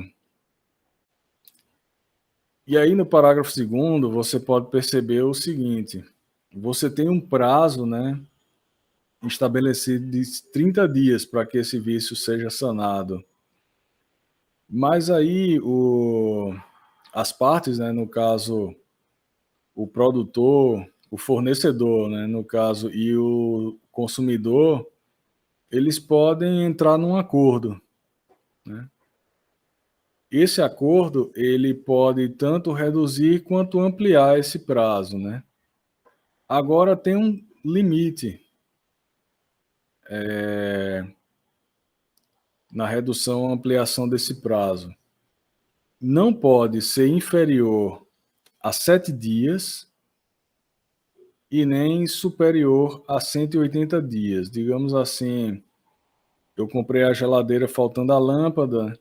E aí no parágrafo 2º você pode perceber o seguinte: você tem um prazo, né, estabelecido de 30 dias para que esse vício seja sanado. Mas aí as partes, né, no caso, o produtor, o fornecedor, né, no caso, e o consumidor, eles podem entrar num acordo, né? Esse acordo, ele pode tanto reduzir quanto ampliar esse prazo, né? Agora tem um limite na redução ou ampliação desse prazo. Não pode ser inferior a 7 dias e nem superior a 180 dias. Digamos assim, eu comprei a geladeira faltando a lâmpada,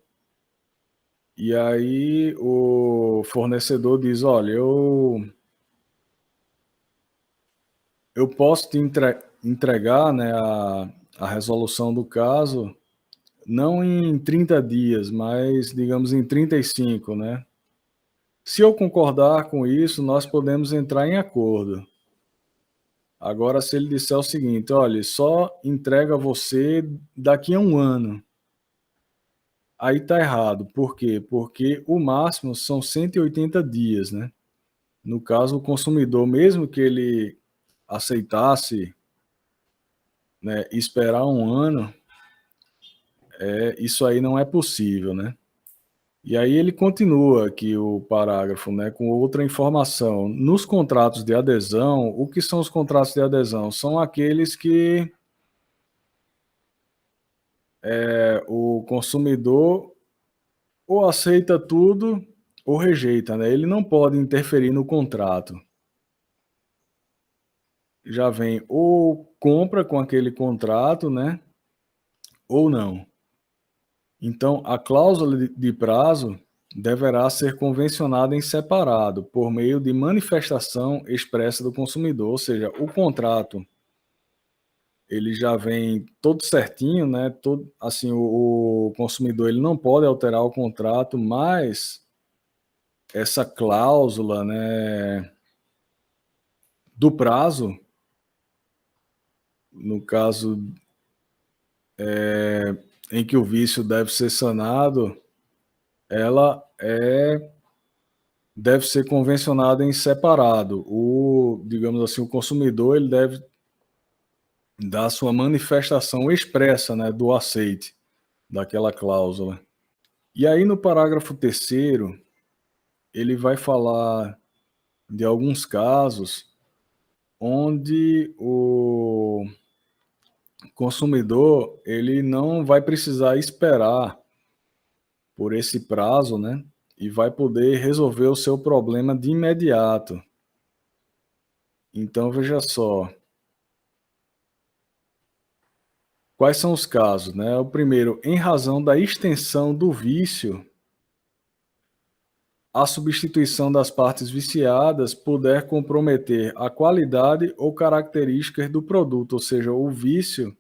e aí o fornecedor diz: olha, eu posso te entregar, né, a resolução do caso, não em 30 dias, mas digamos em 35, né? Se eu concordar com isso, nós podemos entrar em acordo. Agora, se ele disser o seguinte: olha, só entrega a você daqui a um ano, aí tá errado. Por quê? Porque o máximo são 180 dias, né? No caso, o consumidor, mesmo que ele aceitasse, né, esperar um ano, isso aí não é possível, né? E aí ele continua aqui o parágrafo, né, com outra informação. Nos contratos de adesão, o que são os contratos de adesão? São aqueles que o consumidor ou aceita tudo ou rejeita, né? Ele não pode interferir no contrato. Já vem ou compra com aquele contrato, né? Ou não. Então, a cláusula de prazo deverá ser convencionada em separado, por meio de manifestação expressa do consumidor, ou seja, o contrato ele já vem todo certinho, né? Todo, assim, o consumidor ele não pode alterar o contrato, mas essa cláusula, né, do prazo, no caso em que o vício deve ser sanado, ela deve ser convencionada em separado. Digamos assim, o consumidor ele deve dar sua manifestação expressa, né, do aceite daquela cláusula. E aí no parágrafo 3º, ele vai falar de alguns casos onde o consumidor ele não vai precisar esperar por esse prazo, né? E vai poder resolver o seu problema de imediato. Então, veja só, quais são os casos, né? O primeiro, em razão da extensão do vício, a substituição das partes viciadas puder comprometer a qualidade ou características do produto, ou seja, o vício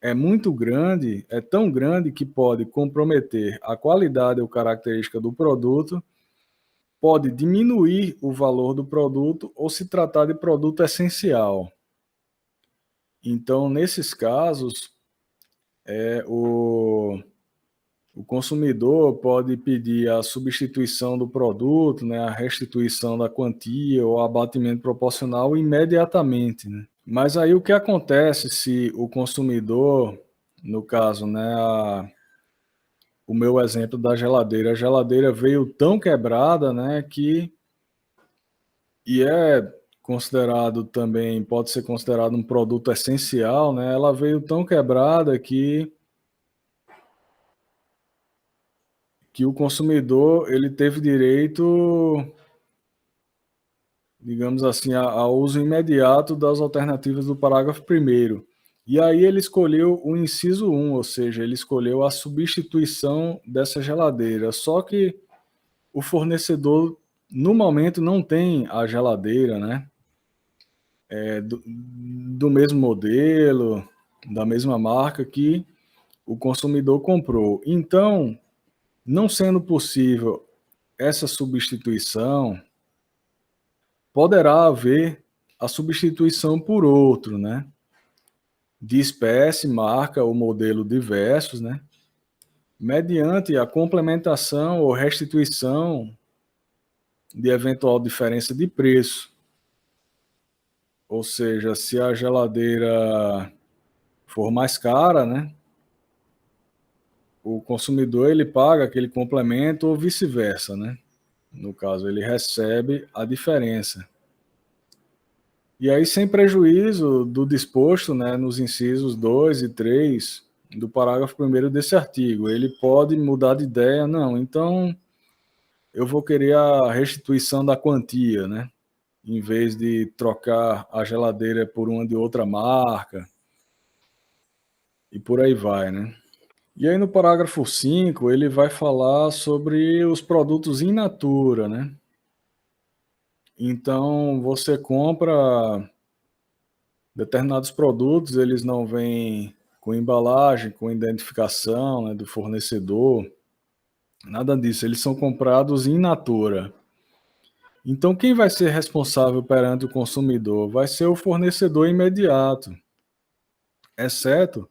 é muito grande, é tão grande que pode comprometer a qualidade ou característica do produto pode diminuir o valor do produto ou se tratar de produto essencial. Então, nesses casos, o consumidor pode pedir a substituição do produto, né, a restituição da quantia ou abatimento proporcional imediatamente, né? Mas aí o que acontece se o consumidor, no caso, né, o meu exemplo da geladeira, a geladeira veio tão quebrada, né, e é considerado também, pode ser considerado um produto essencial, né, ela veio tão quebrada que o consumidor ele teve direito, digamos assim, ao uso imediato das alternativas do parágrafo primeiro. E aí ele escolheu o inciso 1, ou seja, ele escolheu a substituição dessa geladeira. Só que o fornecedor, no momento, não tem a geladeira, né? Do mesmo modelo, da mesma marca que o consumidor comprou. Então, não sendo possível essa substituição, poderá haver a substituição por outro, né? De espécie, marca ou modelo diversos, né? Mediante a complementação ou restituição de eventual diferença de preço. Ou seja, se a geladeira for mais cara, né? O consumidor ele paga aquele complemento ou vice-versa, né? No caso, ele recebe a diferença. E aí, sem prejuízo do disposto, né, nos incisos 2 e 3 do parágrafo 1º desse artigo, ele pode mudar de ideia, não, então eu vou querer a restituição da quantia, né, em vez de trocar a geladeira por uma de outra marca, e por aí vai, né. E aí no parágrafo 5 ele vai falar sobre os produtos in natura, né. Então você compra determinados produtos, eles não vêm com embalagem, com identificação, né, do fornecedor, nada disso, eles são comprados in natura. Então quem vai ser responsável perante o consumidor? Vai ser o fornecedor imediato, exceto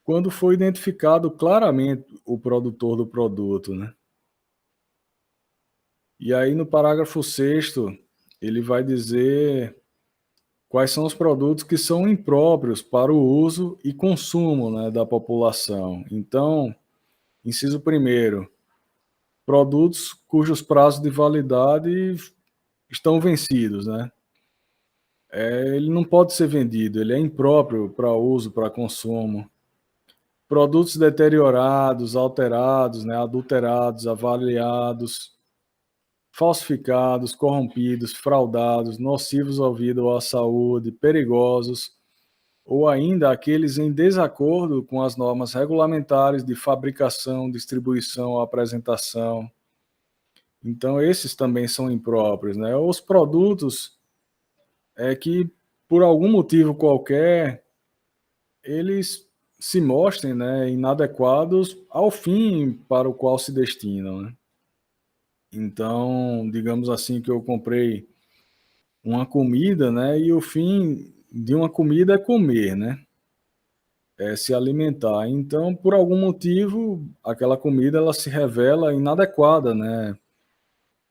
quando for identificado claramente o produtor do produto, né. E aí no parágrafo 6º, ele vai dizer quais são os produtos que são impróprios para o uso e consumo, né, da população. Então, inciso 1º, produtos cujos prazos de validade estão vencidos, né. Ele não pode ser vendido, ele é impróprio para uso, para consumo. Produtos deteriorados, alterados, né, adulterados, avaliados, falsificados, corrompidos, fraudados, nocivos ao vida ou à saúde, perigosos, ou ainda aqueles em desacordo com as normas regulamentares de fabricação, distribuição ou apresentação. Então, esses também são impróprios, né? Os produtos que, por algum motivo qualquer, eles se mostrem, né, inadequados ao fim para o qual se destinam, né? Então, digamos assim que eu comprei uma comida, né, e o fim de uma comida é comer, né? É se alimentar. Então, por algum motivo, aquela comida ela se revela inadequada, né,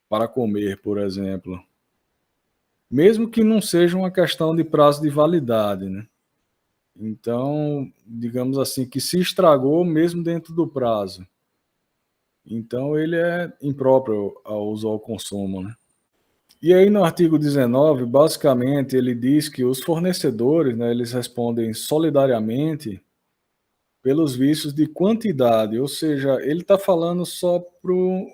para comer, por exemplo. Mesmo que não seja uma questão de prazo de validade, né. Então, digamos assim, que se estragou mesmo dentro do prazo. Então ele é impróprio ao uso ao consumo, né. E aí no artigo 19, basicamente, ele diz que os fornecedores, né, eles respondem solidariamente pelos vícios de quantidade, ou seja, ele está falando só pro,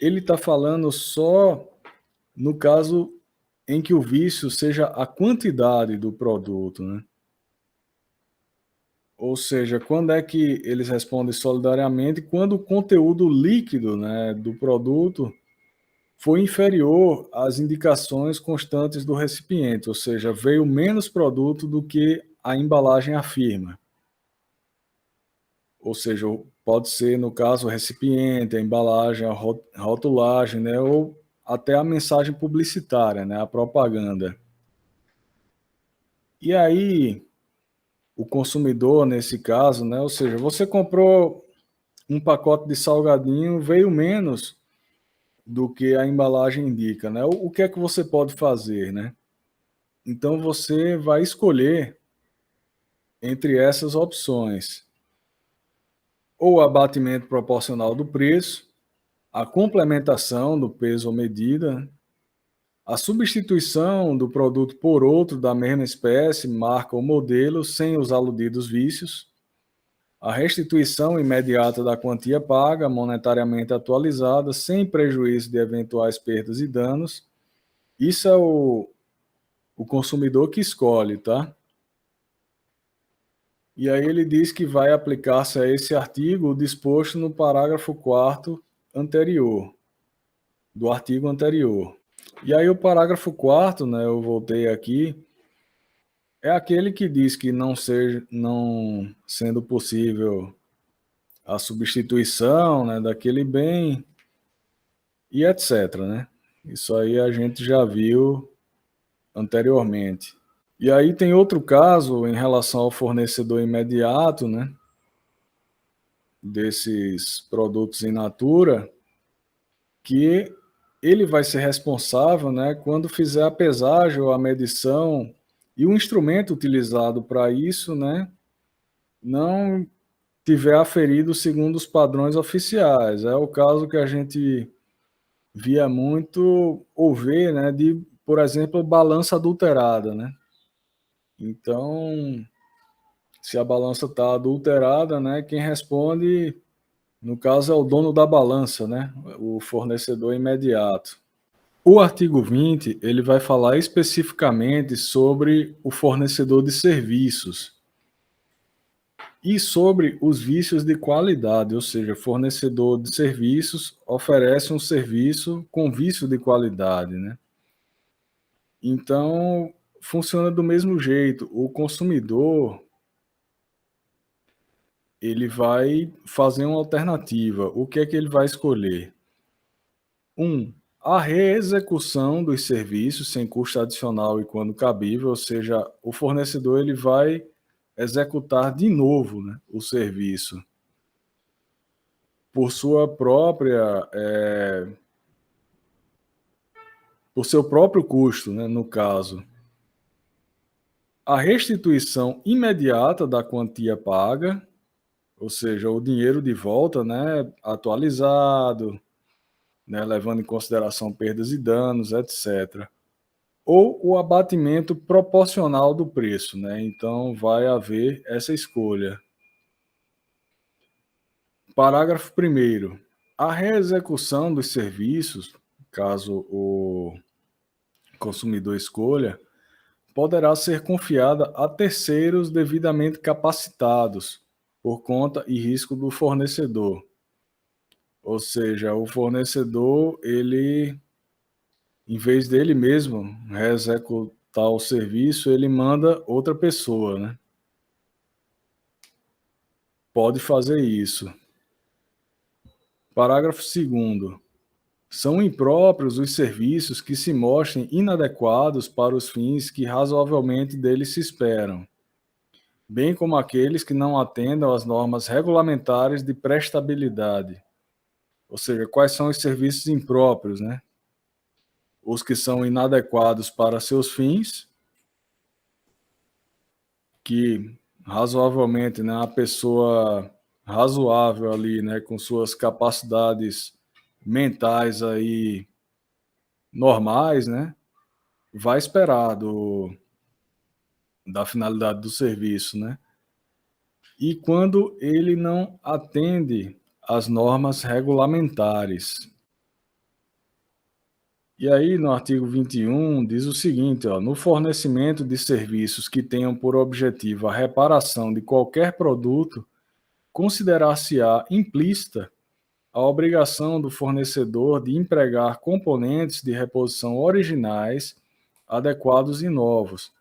ele está falando só no caso em que o vício seja a quantidade do produto, né. Ou seja, quando é que eles respondem solidariamente? Quando o conteúdo líquido, né, do produto foi inferior às indicações constantes do recipiente, ou seja, veio menos produto do que a embalagem afirma. ou seja, pode ser, no caso, o recipiente, a embalagem, a rotulagem, né, ou até a mensagem publicitária, né, a propaganda. E aí, o consumidor, nesse caso, né, ou seja, você comprou um pacote de salgadinho, veio menos do que a embalagem indica, né? O que é que você pode fazer, né? Então você vai escolher entre essas opções: ou o abatimento proporcional do preço, a complementação do peso ou medida, a substituição do produto por outro da mesma espécie, marca ou modelo, sem os aludidos vícios, a restituição imediata da quantia paga, monetariamente atualizada, sem prejuízo de eventuais perdas e danos. Isso é o consumidor que escolhe, tá? E aí ele diz que vai aplicar-se a esse artigo o disposto no parágrafo 4º anterior, do artigo anterior. E aí o parágrafo 4º, né, eu voltei aqui, é aquele que diz que não sendo possível a substituição, né, daquele bem e etc, né? Isso aí a gente já viu anteriormente. E aí tem outro caso em relação ao fornecedor imediato, né, desses produtos in natura, que ele vai ser responsável, né, quando fizer a pesagem ou a medição e o instrumento utilizado para isso, né, não tiver aferido segundo os padrões oficiais. É o caso que a gente via muito ou vê, né, de, por exemplo, balança adulterada, né? Então, se a balança está adulterada, né, quem responde, no caso, é o dono da balança, né, o fornecedor imediato. O artigo 20, ele vai falar especificamente sobre o fornecedor de serviços e sobre os vícios de qualidade, ou seja, fornecedor de serviços oferece um serviço com vício de qualidade, né? Então, funciona do mesmo jeito. O consumidor, ele vai fazer uma alternativa. O que é que ele vai escolher? A reexecução dos serviços sem custo adicional e quando cabível, ou seja, o fornecedor ele vai executar de novo, né, o serviço por sua própria, por seu próprio custo, né, no caso. A restituição imediata da quantia paga, ou seja, o dinheiro de volta, né, atualizado, né, levando em consideração perdas e danos, etc. Ou o abatimento proporcional do preço, né? Então vai haver essa escolha. Parágrafo 1º. A reexecução dos serviços, caso o consumidor escolha, poderá ser confiada a terceiros devidamente capacitados por conta e risco do fornecedor. Ou seja, o fornecedor, ele, em vez dele mesmo reexecutar o serviço, ele manda outra pessoa, né? Pode fazer isso. Parágrafo 2º. São impróprios os serviços que se mostrem inadequados para os fins que razoavelmente deles se esperam, bem como aqueles que não atendam às normas regulamentares de prestabilidade. Ou seja, quais são os serviços impróprios, né? Os que são inadequados para seus fins, que razoavelmente, né, a pessoa razoável ali, né, com suas capacidades mentais aí normais, né, vai esperar da finalidade do serviço, né? E quando ele não atende às normas regulamentares. E aí, no artigo 21, diz o seguinte, ó, no fornecimento de serviços que tenham por objetivo a reparação de qualquer produto, considerar-se-á implícita a obrigação do fornecedor de empregar componentes de reposição originais, adequados e novos,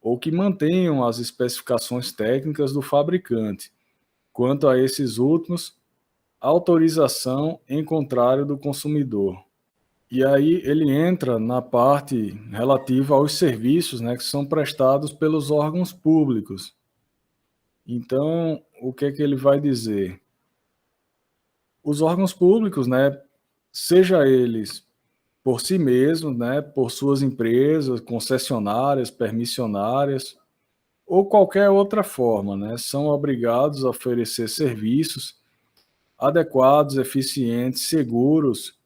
ou que mantenham as especificações técnicas do fabricante, Quanto a esses últimos, autorização em contrário do consumidor. E aí ele entra na parte relativa aos serviços, né, que são prestados pelos órgãos públicos. Então, o que é que ele vai dizer? Os órgãos públicos, né, seja eles por si mesmos, né, por suas empresas, concessionárias, permissionárias, ou qualquer outra forma, né, são obrigados a oferecer serviços adequados, eficientes, seguros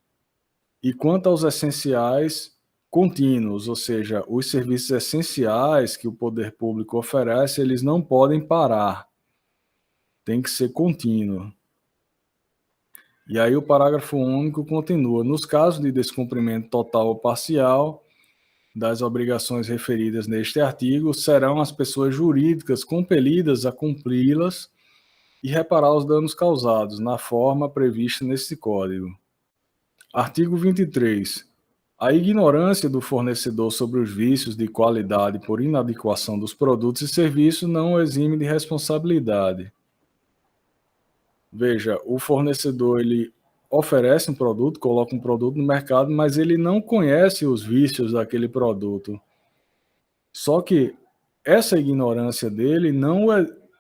e, quanto aos essenciais, contínuos, ou seja, os serviços essenciais que o poder público oferece, eles não podem parar, tem que ser contínuo. E aí o parágrafo único continua: nos casos de descumprimento total ou parcial das obrigações referidas neste artigo, serão as pessoas jurídicas compelidas a cumpri-las e reparar os danos causados, na forma prevista neste Código. Artigo 23. A ignorância do fornecedor sobre os vícios de qualidade por inadequação dos produtos e serviços não o exime de responsabilidade. Veja, o fornecedor ele oferece um produto, coloca um produto no mercado, mas ele não conhece os vícios daquele produto. Só que essa ignorância dele não o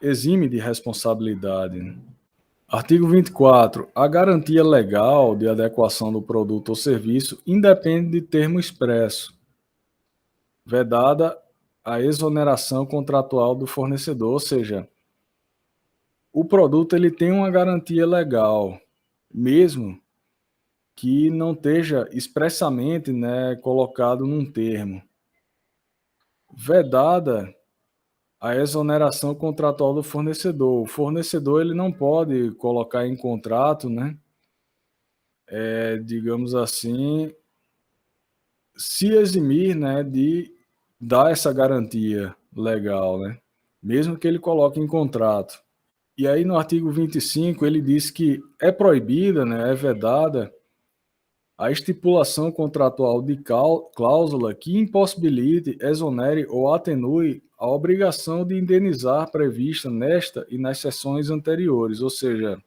exime de responsabilidade. Artigo 24. A garantia legal de adequação do produto ou serviço independe de termo expresso, vedada a exoneração contratual do fornecedor, ou seja, o produto ele tem uma garantia legal, mesmo que não esteja expressamente, né, colocado num termo. Vedada a exoneração contratual do fornecedor. O fornecedor ele não pode colocar em contrato, né, digamos assim, se eximir, né, de dar essa garantia legal, né, mesmo que ele coloque em contrato. E aí no artigo 25 ele diz que é proibida, né, é vedada a estipulação contratual de cláusula que impossibilite, exonere ou atenue a obrigação de indenizar prevista nesta e nas seções anteriores, ou seja,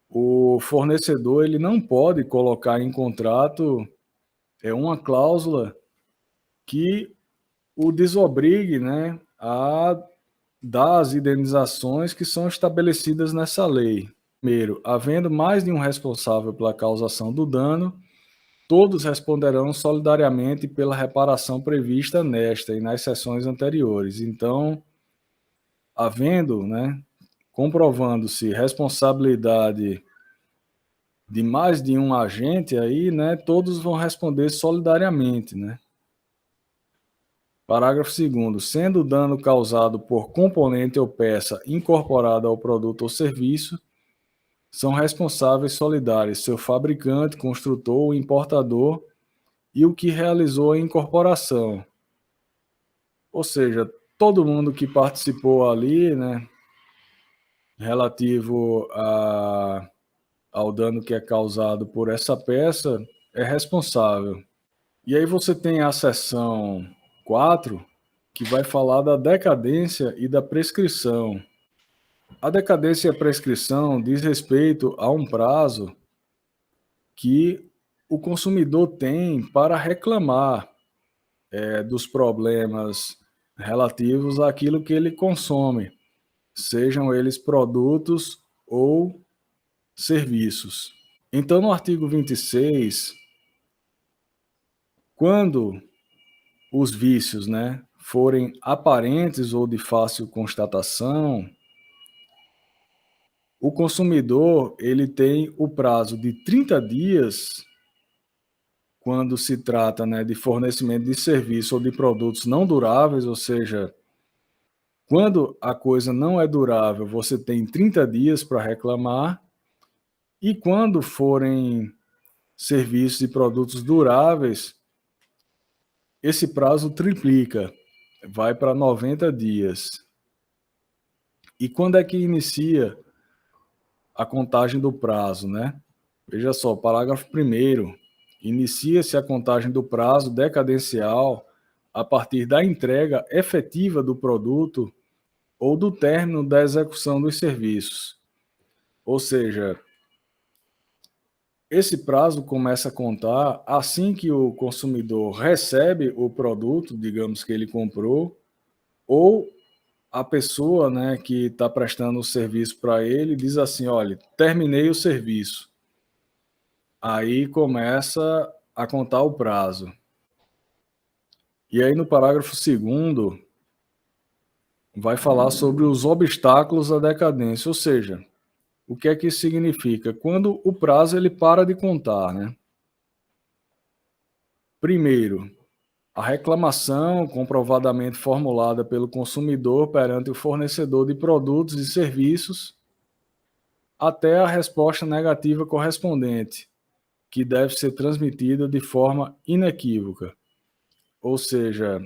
o fornecedor ele não pode colocar em contrato uma cláusula que o desobrigue, né, a dar as indenizações que são estabelecidas nessa lei. Primeiro, havendo mais de um responsável pela causação do dano, todos responderão solidariamente pela reparação prevista nesta e nas seções anteriores. Então, havendo, né, comprovando-se responsabilidade de mais de um agente aí, né, todos vão responder solidariamente, né? Parágrafo 2º. Sendo o dano causado por componente ou peça incorporada ao produto ou serviço, são responsáveis solidários seu fabricante, construtor ou importador e o que realizou a incorporação. Ou seja, todo mundo que participou ali, né, relativo ao dano que é causado por essa peça, é responsável. E aí você tem a seção 4, que vai falar da decadência e da prescrição. A decadência e a prescrição diz respeito a um prazo que o consumidor tem para reclamar dos problemas relativos àquilo que ele consome, sejam eles produtos ou serviços. Então, no artigo 26, quando os vícios, né, forem aparentes ou de fácil constatação, o consumidor ele tem o prazo de 30 dias quando se trata, né, de fornecimento de serviço ou de produtos não duráveis, ou seja, quando a coisa não é durável, você tem 30 dias para reclamar, e quando forem serviços e produtos duráveis, esse prazo triplica, vai para 90 dias. E quando é que inicia a contagem do prazo, né? Veja só, parágrafo 1º. Inicia-se a contagem do prazo decadencial a partir da entrega efetiva do produto ou do término da execução dos serviços. Ou seja, esse prazo começa a contar assim que o consumidor recebe o produto, digamos que ele comprou, ou a pessoa, né, que está prestando o serviço para ele diz assim: olha, terminei o serviço. Aí começa a contar o prazo. E aí no parágrafo 2º vai falar sobre os obstáculos à decadência, ou seja, o que é que isso significa? Quando o prazo ele para de contar, né? Primeiro, a reclamação comprovadamente formulada pelo consumidor perante o fornecedor de produtos e serviços, até a resposta negativa correspondente, que deve ser transmitida de forma inequívoca. Ou seja,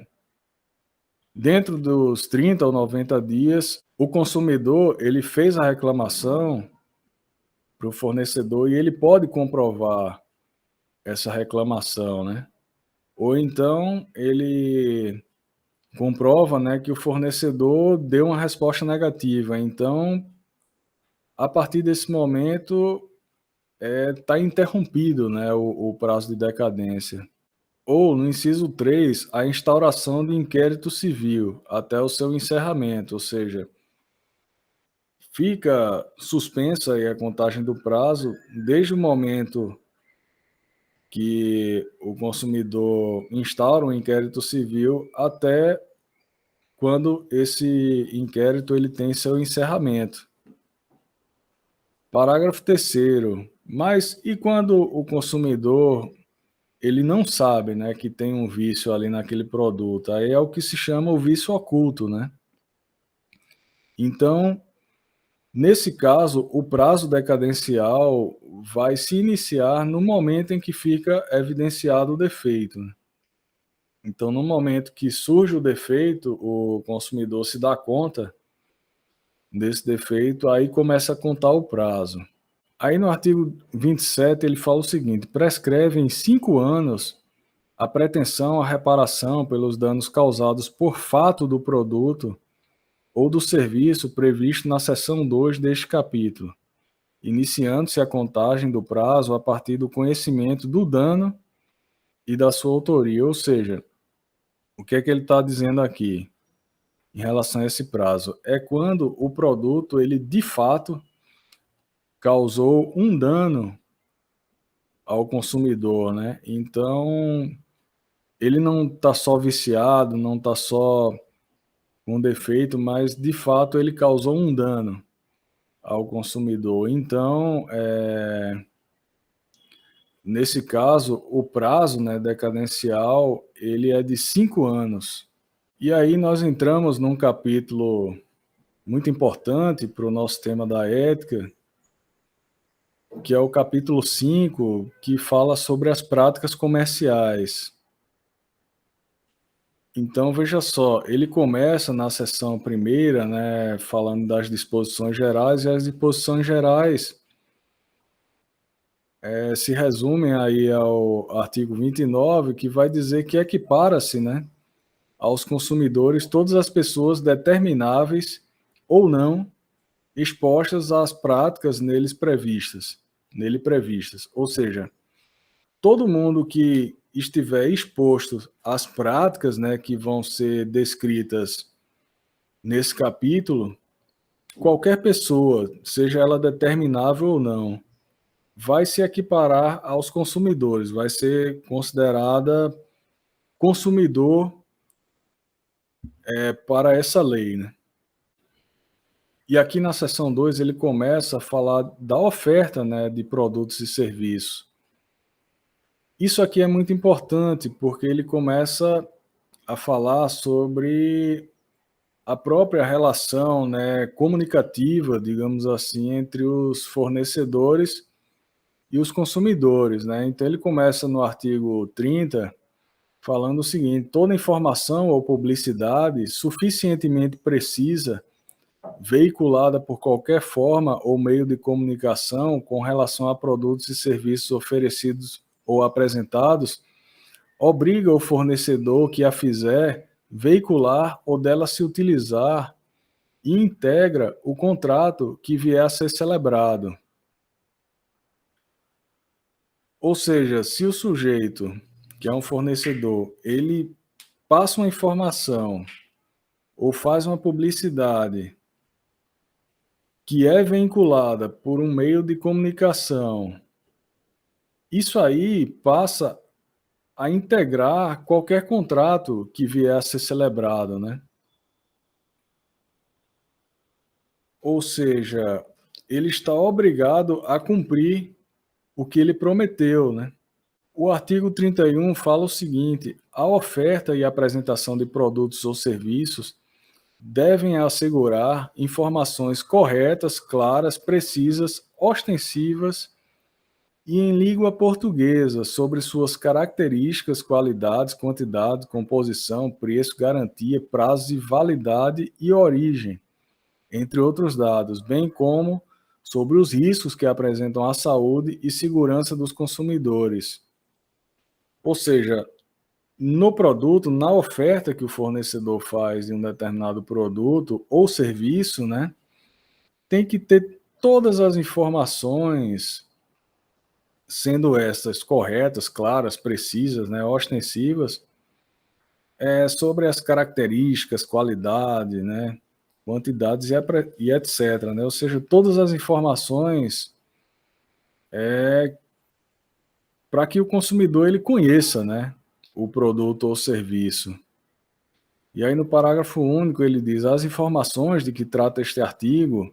dentro dos 30 ou 90 dias, o consumidor ele fez a reclamação para o fornecedor e ele pode comprovar essa reclamação, né? Ou então ele comprova, né, que o fornecedor deu uma resposta negativa. Então, a partir desse momento, está interrompido, né, o prazo de decadência. Ou, no inciso 3, a instauração de inquérito civil até o seu encerramento, ou seja, fica suspensa aí a contagem do prazo desde o momento que o consumidor instaura um inquérito civil até quando esse inquérito ele tem seu encerramento. Parágrafo 3º. Mas e quando o consumidor ele não sabe, né, que tem um vício ali naquele produto? Aí é o que se chama o vício oculto, né? Então, nesse caso, o prazo decadencial vai se iniciar no momento em que fica evidenciado o defeito, né? Então, no momento que surge o defeito, o consumidor se dá conta desse defeito, aí começa a contar o prazo. Aí no artigo 27 ele fala o seguinte: prescreve em 5 anos a pretensão à reparação pelos danos causados por fato do produto ou do serviço previsto na seção 2 deste capítulo, iniciando-se a contagem do prazo a partir do conhecimento do dano e da sua autoria. Ou seja, o que é que ele está dizendo aqui em relação a esse prazo? É quando o produto ele de fato causou um dano ao consumidor, né? Então, ele não está só viciado, não está só com defeito, mas de fato ele causou um dano ao consumidor. Então, nesse caso, o prazo, né, decadencial, ele é de 5 anos. E aí nós entramos num capítulo muito importante para o nosso tema da ética, que é o capítulo 5, que fala sobre as práticas comerciais. Então, veja só, ele começa na seção primeira, né, falando das disposições gerais, e as disposições gerais se resumem aí ao artigo 29, que vai dizer que equipara-se, né, aos consumidores todas as pessoas determináveis ou não expostas às práticas nele previstas. Ou seja, todo mundo que estiver exposto às práticas, né, que vão ser descritas nesse capítulo, qualquer pessoa, seja ela determinável ou não, vai se equiparar aos consumidores, vai ser considerada consumidor para essa lei, né? E aqui na seção 2 ele começa a falar da oferta, né, de produtos e serviços. Isso aqui é muito importante porque ele começa a falar sobre a própria relação, né, comunicativa, digamos assim, entre os fornecedores e os consumidores, né? Então ele começa no artigo 30 falando o seguinte: toda informação ou publicidade suficientemente precisa, veiculada por qualquer forma ou meio de comunicação com relação a produtos e serviços oferecidos ou apresentados, obriga o fornecedor que a fizer veicular ou dela se utilizar e integra o contrato que vier a ser celebrado. Ou seja, se o sujeito, que é um fornecedor, ele passa uma informação ou faz uma publicidade que é vinculada por um meio de comunicação, isso aí passa a integrar qualquer contrato que vier a ser celebrado, né? Ou seja, ele está obrigado a cumprir o que ele prometeu, né? O artigo 31 fala o seguinte: a oferta e apresentação de produtos ou serviços devem assegurar informações corretas, claras, precisas, ostensivas e em língua portuguesa sobre suas características, qualidades, quantidade, composição, preço, garantia, prazos de validade e origem, entre outros dados, bem como sobre os riscos que apresentam à saúde e segurança dos consumidores. Ou seja, no produto, na oferta que o fornecedor faz de um determinado produto ou serviço, né, tem que ter todas as informações, sendo essas corretas, claras, precisas, né, ostensivas, sobre as características, qualidade, né, quantidades e etc. Né? Ou seja, todas as informações para que o consumidor ele conheça, né, o produto ou serviço. E aí no parágrafo único ele diz: as informações de que trata este artigo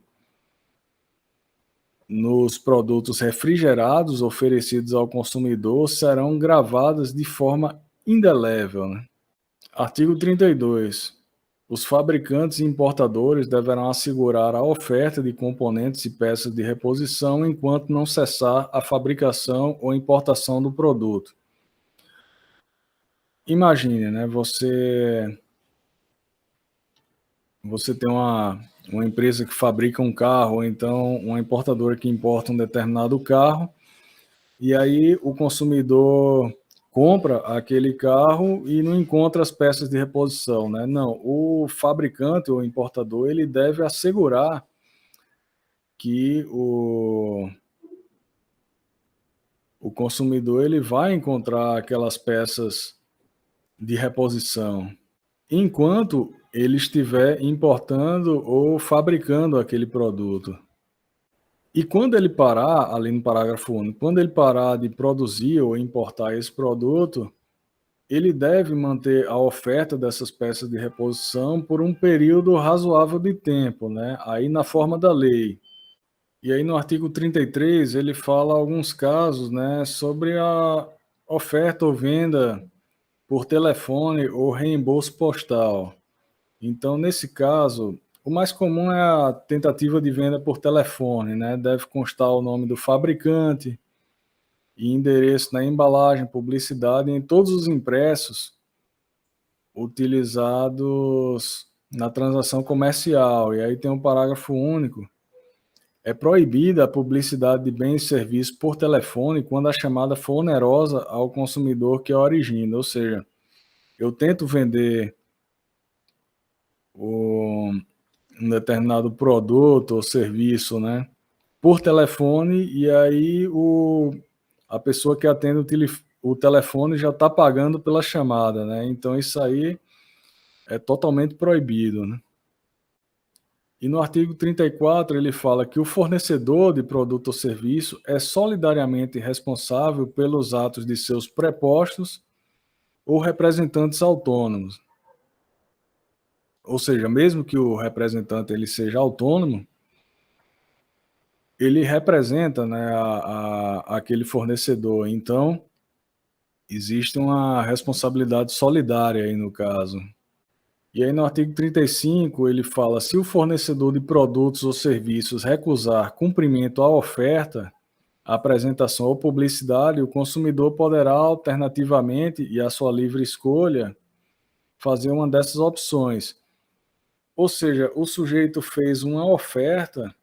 nos produtos refrigerados oferecidos ao consumidor serão gravadas de forma indelével, né? Artigo 32. Os fabricantes e importadores deverão assegurar a oferta de componentes e peças de reposição enquanto não cessar a fabricação ou importação do produto. Imagine, né, você tem uma empresa que fabrica um carro, ou então uma importadora que importa um determinado carro, e aí o consumidor compra aquele carro e não encontra as peças de reposição, né? Não, o fabricante ou importador, ele deve assegurar que o consumidor ele vai encontrar aquelas peças de reposição enquanto ele estiver importando ou fabricando aquele produto. E quando ele parar, ali no parágrafo único, quando ele parar de produzir ou importar esse produto, ele deve manter a oferta dessas peças de reposição por um período razoável de tempo, né? Aí na forma da lei. E aí no artigo 33 ele fala alguns casos, né, sobre a oferta ou venda por telefone ou reembolso postal. Então, nesse caso, o mais comum é a tentativa de venda por telefone, né? Deve constar o nome do fabricante e endereço na embalagem, publicidade e em todos os impressos utilizados na transação comercial. E aí tem um parágrafo único. É proibida a publicidade de bens e serviços por telefone quando a chamada for onerosa ao consumidor que a origina. Ou seja, eu tento vender um determinado produto ou serviço, né, por telefone, e aí a pessoa que atende o telefone já está pagando pela chamada, né? Então isso aí é totalmente proibido, né? E no artigo 34 ele fala que o fornecedor de produto ou serviço é solidariamente responsável pelos atos de seus prepostos ou representantes autônomos. Ou seja, mesmo que o representante ele seja autônomo, ele representa, né, aquele fornecedor. Então, existe uma responsabilidade solidária aí no caso. E aí no artigo 35 ele fala: se o fornecedor de produtos ou serviços recusar cumprimento à oferta, apresentação ou publicidade, o consumidor poderá alternativamente e à sua livre escolha fazer uma dessas opções. Ou seja, o sujeito fez uma oferta,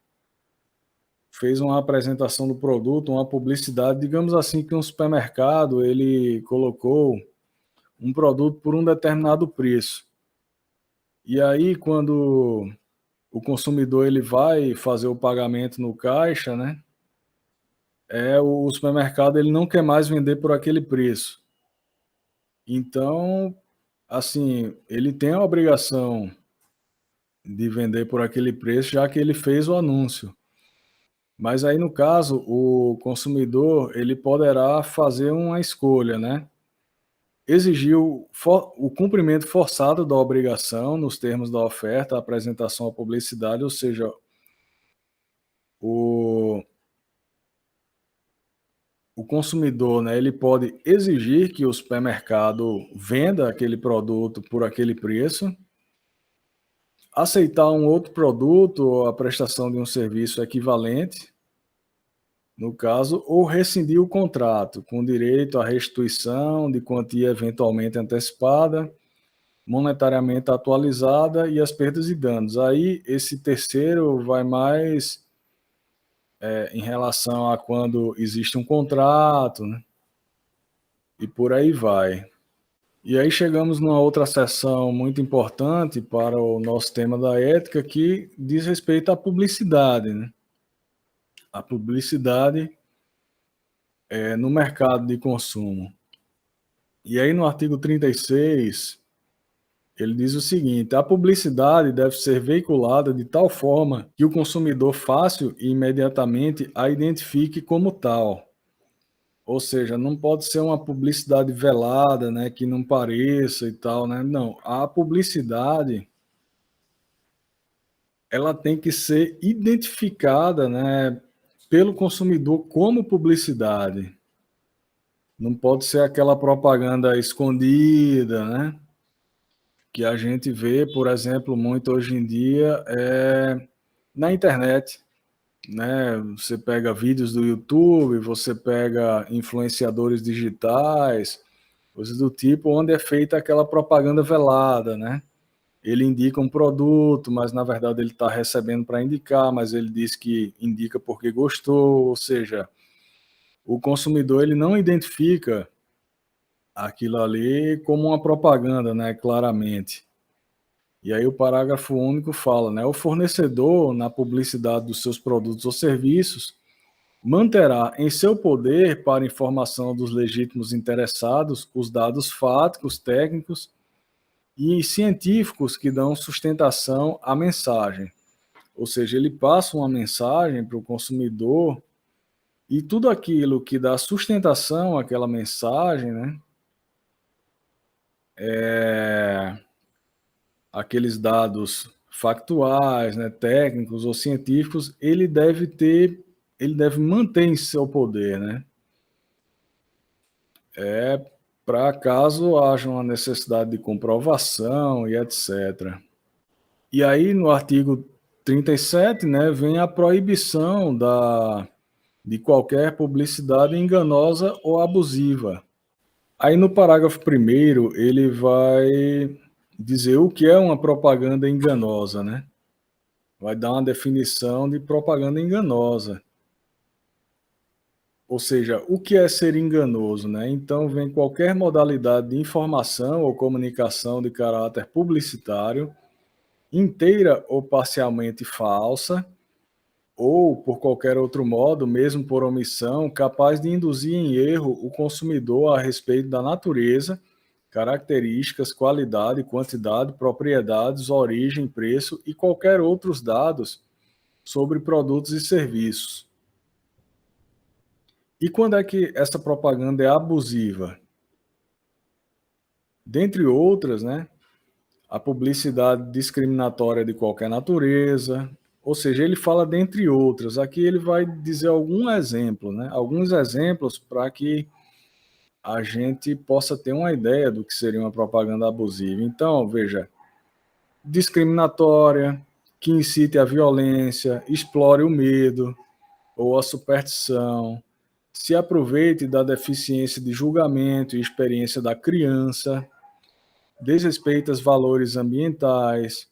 fez uma apresentação do produto, uma publicidade, digamos assim que um supermercado ele colocou um produto por um determinado preço. E aí quando o consumidor ele vai fazer o pagamento no caixa, né? O supermercado ele não quer mais vender por aquele preço. Então, assim, ele tem a obrigação de vender por aquele preço, já que ele fez o anúncio. Mas aí, no caso, o consumidor ele poderá fazer uma escolha, né? Exigir o cumprimento forçado da obrigação nos termos da oferta, a apresentação à publicidade, ou seja, o, o consumidor, né, ele pode exigir que o supermercado venda aquele produto por aquele preço, aceitar um outro produto ou a prestação de um serviço equivalente, no caso, ou rescindir o contrato, com direito à restituição de quantia eventualmente antecipada, monetariamente atualizada e as perdas e danos. Aí, esse terceiro vai mais em relação a quando existe um contrato, né? E por aí vai. E aí chegamos numa outra seção muito importante para o nosso tema da ética, que diz respeito à publicidade, né? A publicidade no mercado de consumo. E aí no artigo 36, ele diz o seguinte: a publicidade deve ser veiculada de tal forma que o consumidor fácil e imediatamente a identifique como tal. Ou seja, não pode ser uma publicidade velada, né, que não pareça e tal, né? Não, a publicidade ela tem que ser identificada, né, pelo consumidor como publicidade. Não pode ser aquela propaganda escondida, né? Que a gente vê, por exemplo, muito hoje em dia na internet, né? Você pega vídeos do YouTube, você pega influenciadores digitais, coisas do tipo, onde é feita aquela propaganda velada, né? Ele indica um produto, mas na verdade ele está recebendo para indicar, mas ele diz que indica porque gostou, ou seja, o consumidor ele não identifica aquilo ali como uma propaganda, né? Claramente. E aí o parágrafo único fala, né? O fornecedor, na publicidade dos seus produtos ou serviços, manterá em seu poder, para informação dos legítimos interessados, os dados fáticos, técnicos e científicos que dão sustentação à mensagem. Ou seja, ele passa uma mensagem para o consumidor e tudo aquilo que dá sustentação àquela mensagem, né? Aqueles dados factuais, né, técnicos ou científicos, ele deve manter em seu poder, né? Para caso haja uma necessidade de comprovação e etc. E aí no artigo 37, né, vem a proibição de qualquer publicidade enganosa ou abusiva. Aí no parágrafo primeiro ele vai dizer o que é uma propaganda enganosa, né? Vai dar uma definição de propaganda enganosa. Ou seja, o que é ser enganoso, né? Então vem qualquer modalidade de informação ou comunicação de caráter publicitário, inteira ou parcialmente falsa, ou por qualquer outro modo, mesmo por omissão, capaz de induzir em erro o consumidor a respeito da natureza, características, qualidade, quantidade, propriedades, origem, preço e qualquer outros dados sobre produtos e serviços. E quando é que essa propaganda é abusiva? Dentre outras, né? A publicidade discriminatória de qualquer natureza, ou seja, ele fala dentre outras. Aqui ele vai dizer algum exemplo, né? Alguns exemplos para que a gente possa ter uma ideia do que seria uma propaganda abusiva. Então, veja, discriminatória, que incite a violência, explore o medo ou a superstição, se aproveite da deficiência de julgamento e experiência da criança, desrespeite os valores ambientais,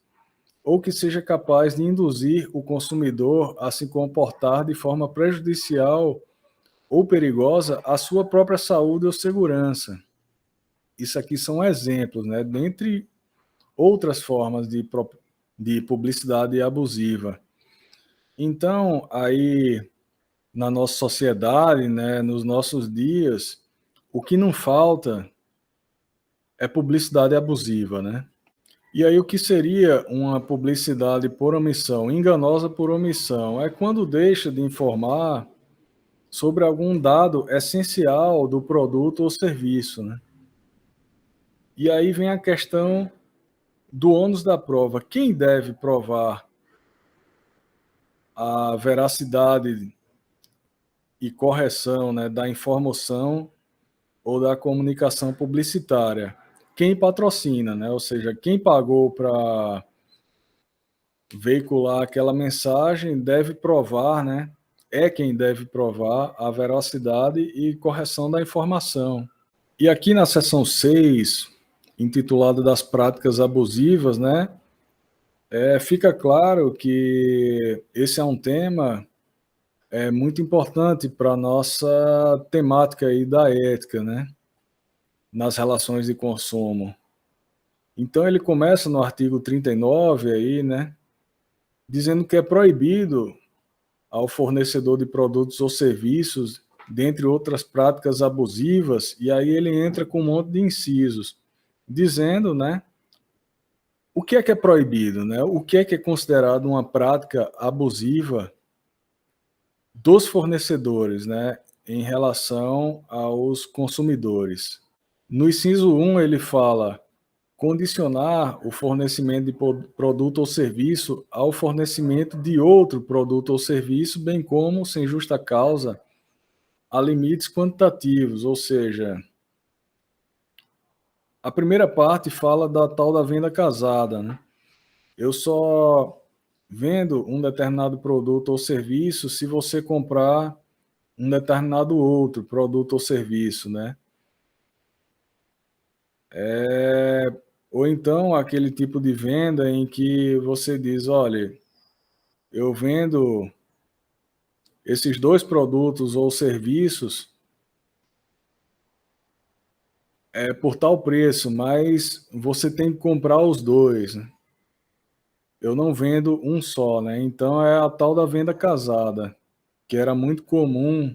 ou que seja capaz de induzir o consumidor a se comportar de forma prejudicial ou perigosa à sua própria saúde ou segurança. Isso aqui são exemplos, né? Dentre outras formas de de publicidade abusiva. Então, aí, na nossa sociedade, né, nos nossos dias, o que não falta é publicidade abusiva, né? E aí, o que seria uma publicidade por omissão, enganosa por omissão? É quando deixa de informar sobre algum dado essencial do produto ou serviço, né? E aí vem a questão do ônus da prova. Quem deve provar a veracidade e correção, né, da informação ou da comunicação publicitária? Quem patrocina, né? Ou seja, quem pagou para veicular aquela mensagem deve provar, né? É quem deve provar a veracidade e correção da informação. E aqui na seção 6, intitulada das práticas abusivas, né? Fica claro que esse é um tema muito importante para a nossa temática aí da ética, né? Nas relações de consumo. Então ele começa no artigo 39 aí, né? Dizendo que é proibido ao fornecedor de produtos ou serviços, dentre outras práticas abusivas, e aí ele entra com um monte de incisos, dizendo, né, o que é proibido, né? O que é considerado uma prática abusiva dos fornecedores, né, em relação aos consumidores. No inciso 1, ele fala condicionar o fornecimento de produto ou serviço ao fornecimento de outro produto ou serviço, bem como, sem justa causa, a limites quantitativos, ou seja, a primeira parte fala da tal da venda casada, né? Eu só vendo um determinado produto ou serviço se você comprar um determinado outro produto ou serviço, né? Ou então aquele tipo de venda em que você diz, olha, eu vendo esses dois produtos ou serviços por tal preço, mas você tem que comprar os dois, né? Eu não vendo um só, né? Então é a tal da venda casada, que era muito comum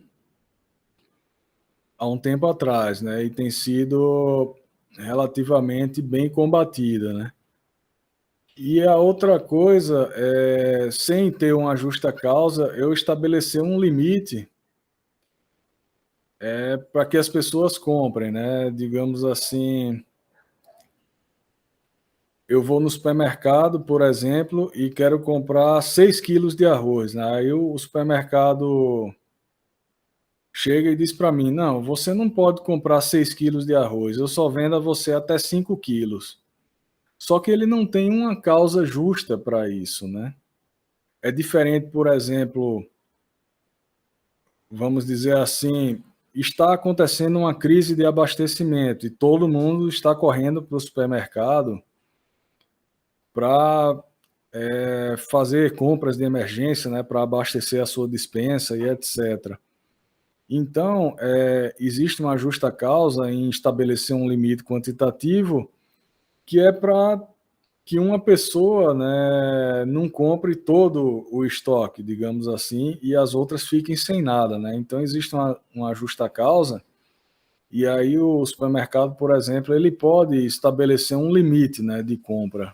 há um tempo atrás, né? E tem sido relativamente bem combatida, né? E a outra coisa é, sem ter uma justa causa, eu estabelecer um limite para que as pessoas comprem, né? Digamos assim, eu vou no supermercado, por exemplo, e quero comprar 6 quilos de arroz, né? Aí o supermercado chega e diz para mim, não, você não pode comprar 6 quilos de arroz, eu só vendo a você até 5 quilos. Só que ele não tem uma causa justa para isso, né? É diferente, por exemplo, vamos dizer assim, está acontecendo uma crise de abastecimento e todo mundo está correndo para o supermercado para fazer compras de emergência, né, para abastecer a sua despensa e etc. Então, existe uma justa causa em estabelecer um limite quantitativo que é para que uma pessoa, né, não compre todo o estoque, digamos assim, e as outras fiquem sem nada, né? Então existe uma justa causa e aí o supermercado, por exemplo, ele pode estabelecer um limite, né, de compra.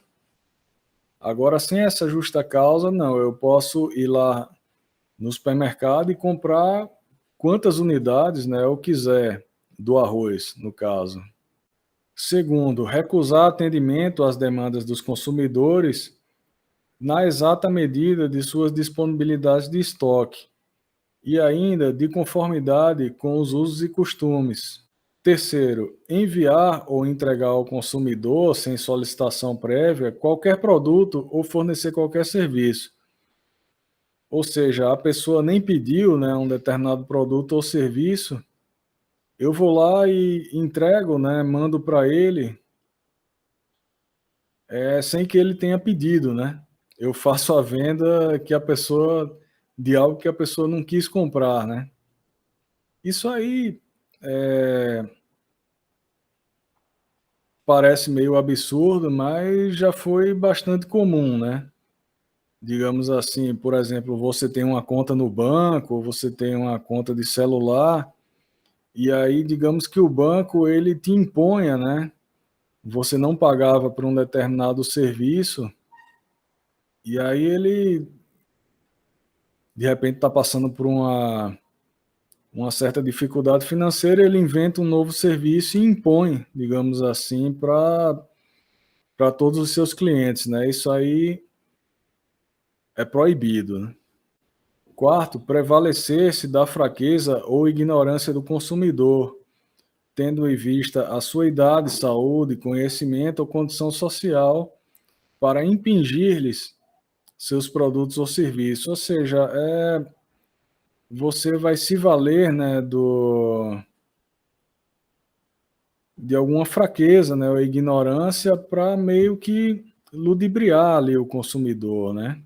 Agora, sem essa justa causa, não, eu posso ir lá no supermercado e comprar quantas unidades, né, eu quiser do arroz, no caso. Segundo, recusar atendimento às demandas dos consumidores na exata medida de suas disponibilidades de estoque e ainda de conformidade com os usos e costumes. Terceiro, enviar ou entregar ao consumidor, sem solicitação prévia, qualquer produto ou fornecer qualquer serviço. Ou seja, a pessoa nem pediu, né, um determinado produto ou serviço, eu vou lá e entrego, né, mando para ele, sem que ele tenha pedido, né? Eu faço a venda que a pessoa de algo que a pessoa não quis comprar, né? Isso aí parece meio absurdo, mas já foi bastante comum, né? Digamos assim, por exemplo, você tem uma conta no banco, ou você tem uma conta de celular, e aí digamos que o banco ele te imponha, né? Você não pagava por um determinado serviço, e aí ele de repente está passando por uma certa dificuldade financeira, ele inventa um novo serviço e impõe, digamos assim, para todos os seus clientes, né? Isso aí é proibido, né? Quarto, prevalecer-se da fraqueza ou ignorância do consumidor, tendo em vista a sua idade, saúde, conhecimento ou condição social, para impingir-lhes seus produtos ou serviços. Ou seja, você vai se valer, né, de alguma fraqueza, né, ou ignorância para meio que ludibriar ali o consumidor, né?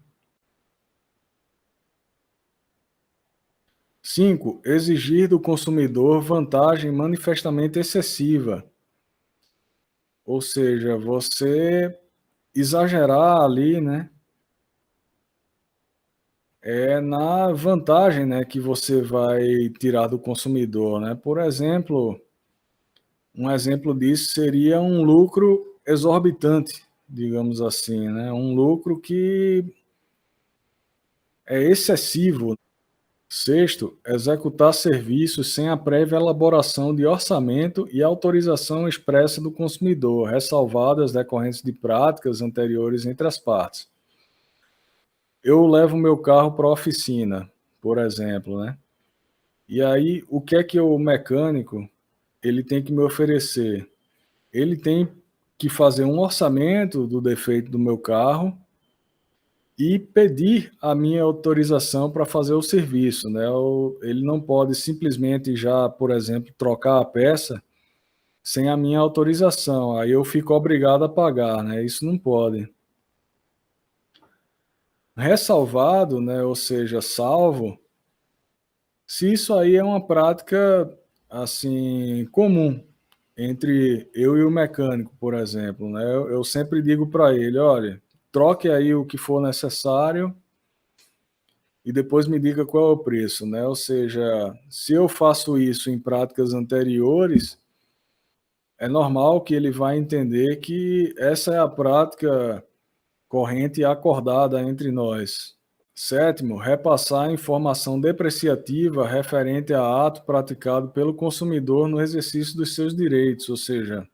5. Exigir do consumidor vantagem manifestamente excessiva, ou seja, você exagerar ali, né, na vantagem, né, que você vai tirar do consumidor, né? Por exemplo, um exemplo disso seria um lucro exorbitante, digamos assim, né? Um lucro que é excessivo. Sexto, executar serviços sem a prévia elaboração de orçamento e autorização expressa do consumidor, ressalvadas decorrentes de práticas anteriores entre as partes. Eu levo meu carro para a oficina, por exemplo, né? E aí, o que é que o mecânico ele tem que me oferecer? Ele tem que fazer um orçamento do defeito do meu carro e pedir a minha autorização para fazer o serviço, né? Ele não pode simplesmente já, por exemplo, trocar a peça sem a minha autorização. Aí eu fico obrigado a pagar, né? Isso não pode. Ressalvado, né? Ou seja, salvo, se isso aí é uma prática assim comum entre eu e o mecânico, por exemplo, né? Eu sempre digo para ele, olha, troque aí o que for necessário e depois me diga qual é o preço, né? Ou seja, se eu faço isso em práticas anteriores, é normal que ele vai entender que essa é a prática corrente e acordada entre nós. Sétimo, repassar informação depreciativa referente a ato praticado pelo consumidor no exercício dos seus direitos, ou seja,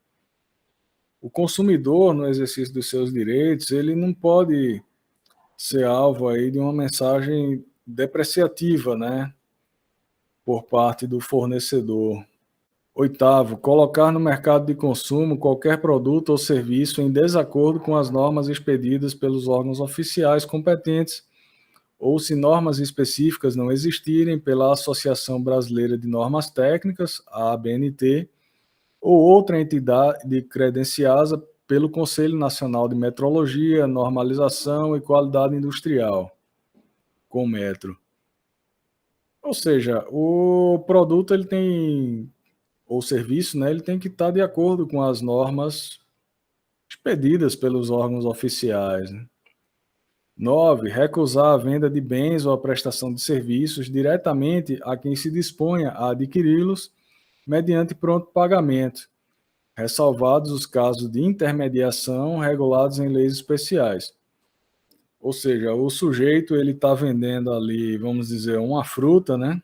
o consumidor no exercício dos seus direitos, ele não pode ser alvo aí de uma mensagem depreciativa, né, por parte do fornecedor. Oitavo, colocar no mercado de consumo qualquer produto ou serviço em desacordo com as normas expedidas pelos órgãos oficiais competentes ou se normas específicas não existirem pela Associação Brasileira de Normas Técnicas, a ABNT, ou outra entidade credenciada pelo Conselho Nacional de Metrologia, Normalização e Qualidade Industrial, CONMETRO. Ou seja, o produto ele tem, ou serviço, né, ele tem que estar de acordo com as normas expedidas pelos órgãos oficiais, né? 9. Recusar a venda de bens ou a prestação de serviços diretamente a quem se disponha a adquiri-los mediante pronto pagamento, ressalvados os casos de intermediação regulados em leis especiais. Ou seja, o sujeito ele está vendendo ali, vamos dizer, uma fruta, né?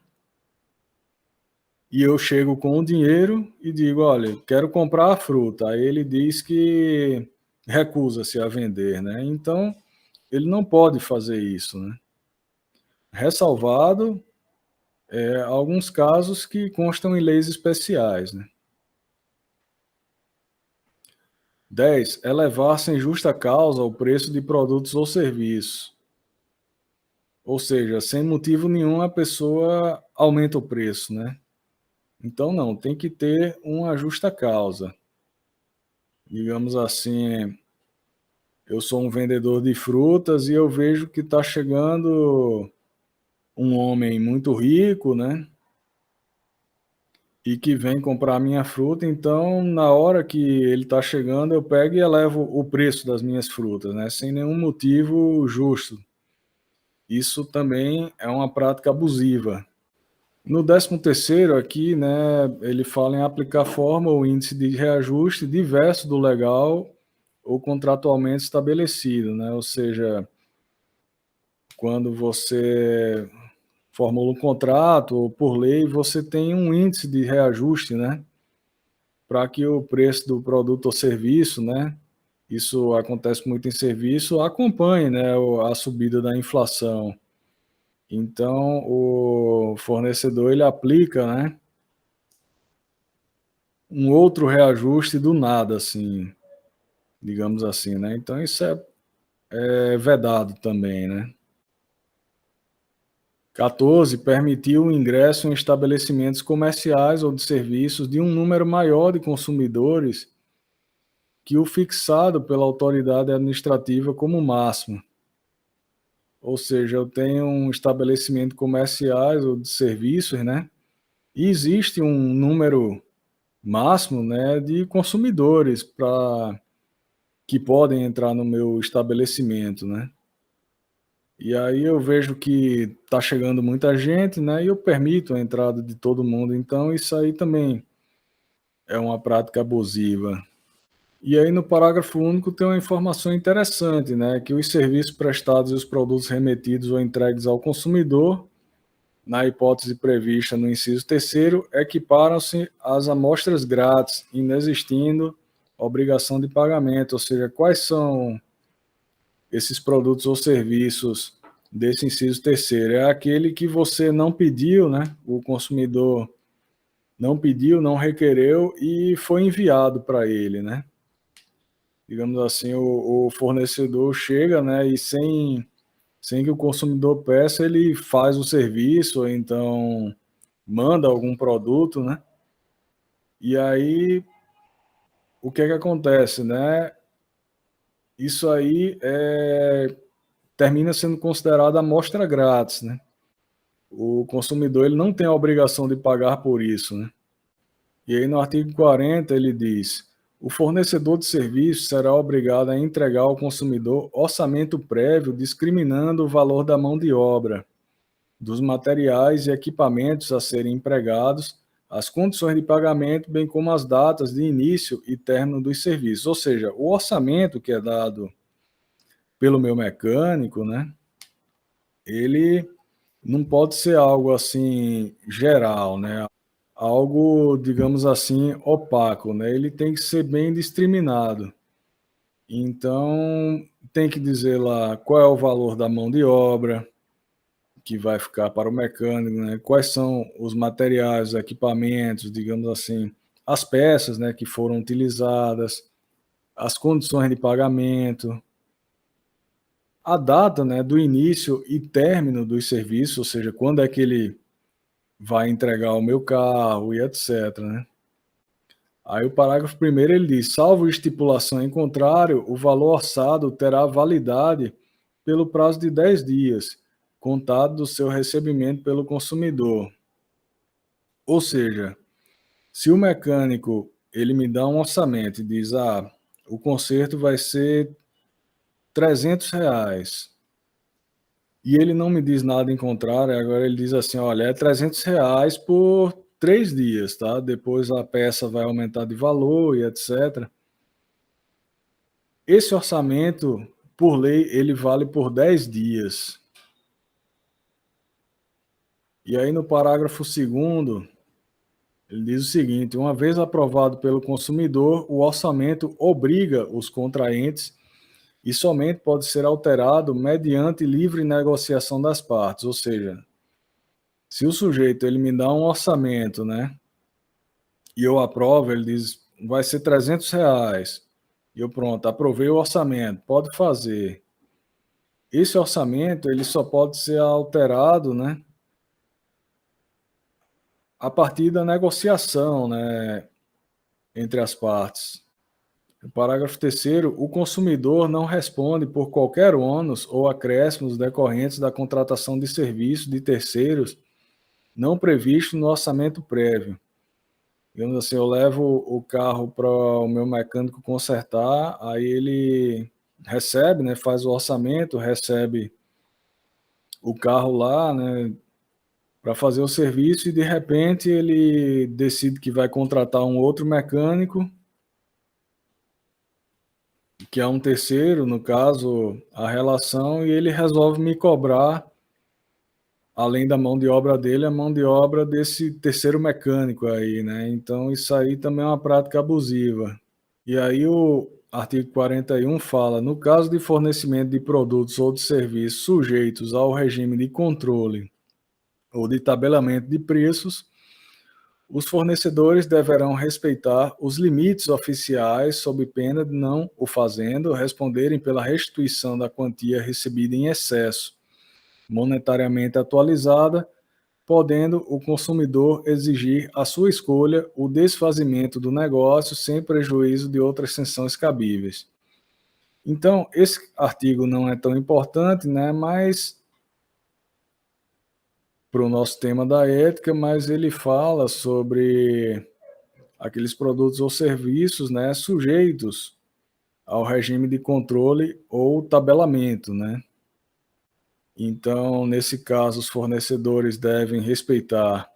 E eu chego com o dinheiro e digo, olha, quero comprar a fruta. Aí ele diz que recusa-se a vender, né? Então, ele não pode fazer isso, né? Ressalvado alguns casos que constam em leis especiais, né? 10. Elevar sem justa causa o preço de produtos ou serviços. Ou seja, sem motivo nenhum a pessoa aumenta o preço, né? Então não, tem que ter uma justa causa. Digamos assim, eu sou um vendedor de frutas e eu vejo que está chegando um homem muito rico, né? e que vem comprar a minha fruta, então na hora que ele está chegando, eu pego e elevo o preço das minhas frutas, né, sem nenhum motivo justo. Isso também é uma prática abusiva. No 13º aqui, né, ele fala em aplicar forma ou índice de reajuste diverso do legal ou contratualmente estabelecido, né? Ou seja, quando você formula um contrato ou por lei, você tem um índice de reajuste, né? Para que o preço do produto ou serviço, né? Isso acontece muito em serviço, acompanhe, né, a subida da inflação. Então, o fornecedor ele aplica, né, um outro reajuste do nada, assim, digamos assim, né? Então isso é vedado também, né? 14. Permitir o ingresso em estabelecimentos comerciais ou de serviços de um número maior de consumidores que o fixado pela autoridade administrativa como máximo. Ou seja, eu tenho um estabelecimento comerciais ou de serviços, né? E existe um número máximo, né, de consumidores para que podem entrar no meu estabelecimento, né? E aí eu vejo que está chegando muita gente, né, e eu permito a entrada de todo mundo, então isso aí também é uma prática abusiva. E aí no parágrafo único tem uma informação interessante, né, que os serviços prestados e os produtos remetidos ou entregues ao consumidor, na hipótese prevista no inciso terceiro, equiparam-se às amostras grátis, inexistindo obrigação de pagamento, ou seja, quais são esses produtos ou serviços desse inciso terceiro? É aquele que você não pediu, né? O consumidor não pediu, não requereu e foi enviado para ele, né? Digamos assim, o fornecedor chega, né? E sem que o consumidor peça, ele faz o serviço, ou então manda algum produto, né? E aí, o que é que acontece, né? Isso aí termina sendo considerado amostra grátis, né? O consumidor ele não tem a obrigação de pagar por isso, né? E aí no artigo 40 ele diz: o fornecedor de serviço será obrigado a entregar ao consumidor orçamento prévio discriminando o valor da mão de obra, dos materiais e equipamentos a serem empregados, as condições de pagamento, bem como as datas de início e término dos serviços. Ou seja, o orçamento que é dado pelo meu mecânico, né? Ele não pode ser algo assim geral, né? Algo, digamos assim, opaco, né? Ele tem que ser bem discriminado. Então, tem que dizer lá qual é o valor da mão de obra que vai ficar para o mecânico, né? Quais são os materiais, os equipamentos, digamos assim, as peças, né, que foram utilizadas, as condições de pagamento, a data, né, do início e término dos serviços, ou seja, quando é que ele vai entregar o meu carro e etc, né? Aí o parágrafo primeiro ele diz: salvo estipulação em contrário, o valor orçado terá validade pelo prazo de 10 dias, contado do seu recebimento pelo consumidor. Ou seja, se o mecânico ele me dá um orçamento e diz: o conserto vai ser R$ 300, e ele não me diz nada em contrário, agora ele diz assim: olha, é R$ 300 por 3 dias, tá? Depois a peça vai aumentar de valor e etc. Esse orçamento, por lei, ele vale por 10 dias. E aí no parágrafo 2º, ele diz o seguinte: uma vez aprovado pelo consumidor, o orçamento obriga os contraentes e somente pode ser alterado mediante livre negociação das partes. Ou seja, se o sujeito ele me dá um orçamento, né, e eu aprovo, ele diz, vai ser R$ 300. E eu pronto, aprovei o orçamento, pode fazer. Esse orçamento ele só pode ser alterado, né, a partir da negociação, né, entre as partes. No parágrafo 3º, o consumidor não responde por qualquer ônus ou acréscimos decorrentes da contratação de serviços de terceiros não previsto no orçamento prévio, Digamos assim, eu levo o carro para o meu mecânico consertar, aí ele recebe, né, faz o orçamento, recebe o carro lá, né, para fazer o serviço e de repente ele decide que vai contratar um outro mecânico, que é um terceiro, no caso, a relação, e ele resolve me cobrar, além da mão de obra dele, a mão de obra desse terceiro mecânico aí, né? Então isso aí também é uma prática abusiva. E aí o artigo 41 fala: no caso de fornecimento de produtos ou de serviços sujeitos ao regime de controle ou de tabelamento de preços, os fornecedores deverão respeitar os limites oficiais, sob pena de, não o fazendo, responderem pela restituição da quantia recebida em excesso, monetariamente atualizada, podendo o consumidor exigir à sua escolha o desfazimento do negócio sem prejuízo de outras sanções cabíveis. Então, esse artigo não é tão importante, né, mas para o nosso tema da ética, mas ele fala sobre aqueles produtos ou serviços, né, sujeitos ao regime de controle ou tabelamento, né? Então, nesse caso, os fornecedores devem respeitar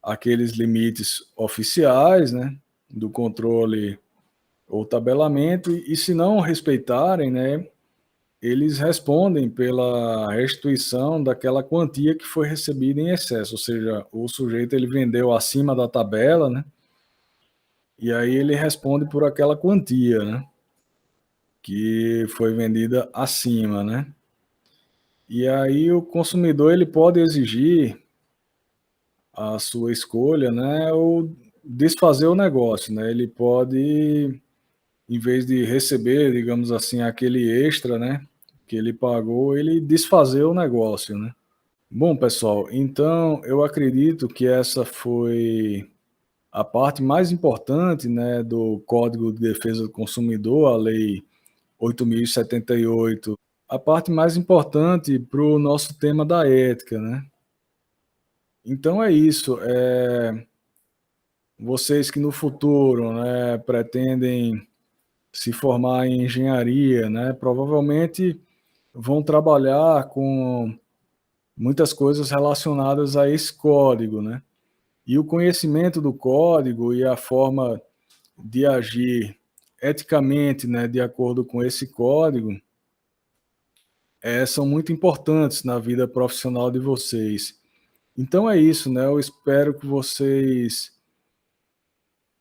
aqueles limites oficiais, né, do controle ou tabelamento, e se não respeitarem, né, eles respondem pela restituição daquela quantia que foi recebida em excesso, ou seja, o sujeito ele vendeu acima da tabela, né, e aí ele responde por aquela quantia, né, que foi vendida acima, né. E aí o consumidor ele pode exigir a sua escolha, né, ou desfazer o negócio, né, ele pode, em vez de receber, digamos assim, aquele extra, né, que ele pagou, ele desfazer o negócio, né. Bom, pessoal, então eu acredito que essa foi a parte mais importante, né, do Código de Defesa do Consumidor, a Lei 8.078, a parte mais importante para o nosso tema da ética, né. Então é isso, vocês que no futuro, né, pretendem se formar em engenharia, né, provavelmente vão trabalhar com muitas coisas relacionadas a esse código, né. E o conhecimento do código e a forma de agir eticamente, né, de acordo com esse código, são muito importantes na vida profissional de vocês. Então é isso, né, eu espero que vocês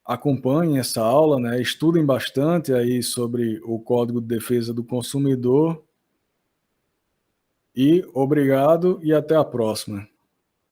acompanhem essa aula, né, estudem bastante aí sobre o Código de Defesa do Consumidor e obrigado e até a próxima.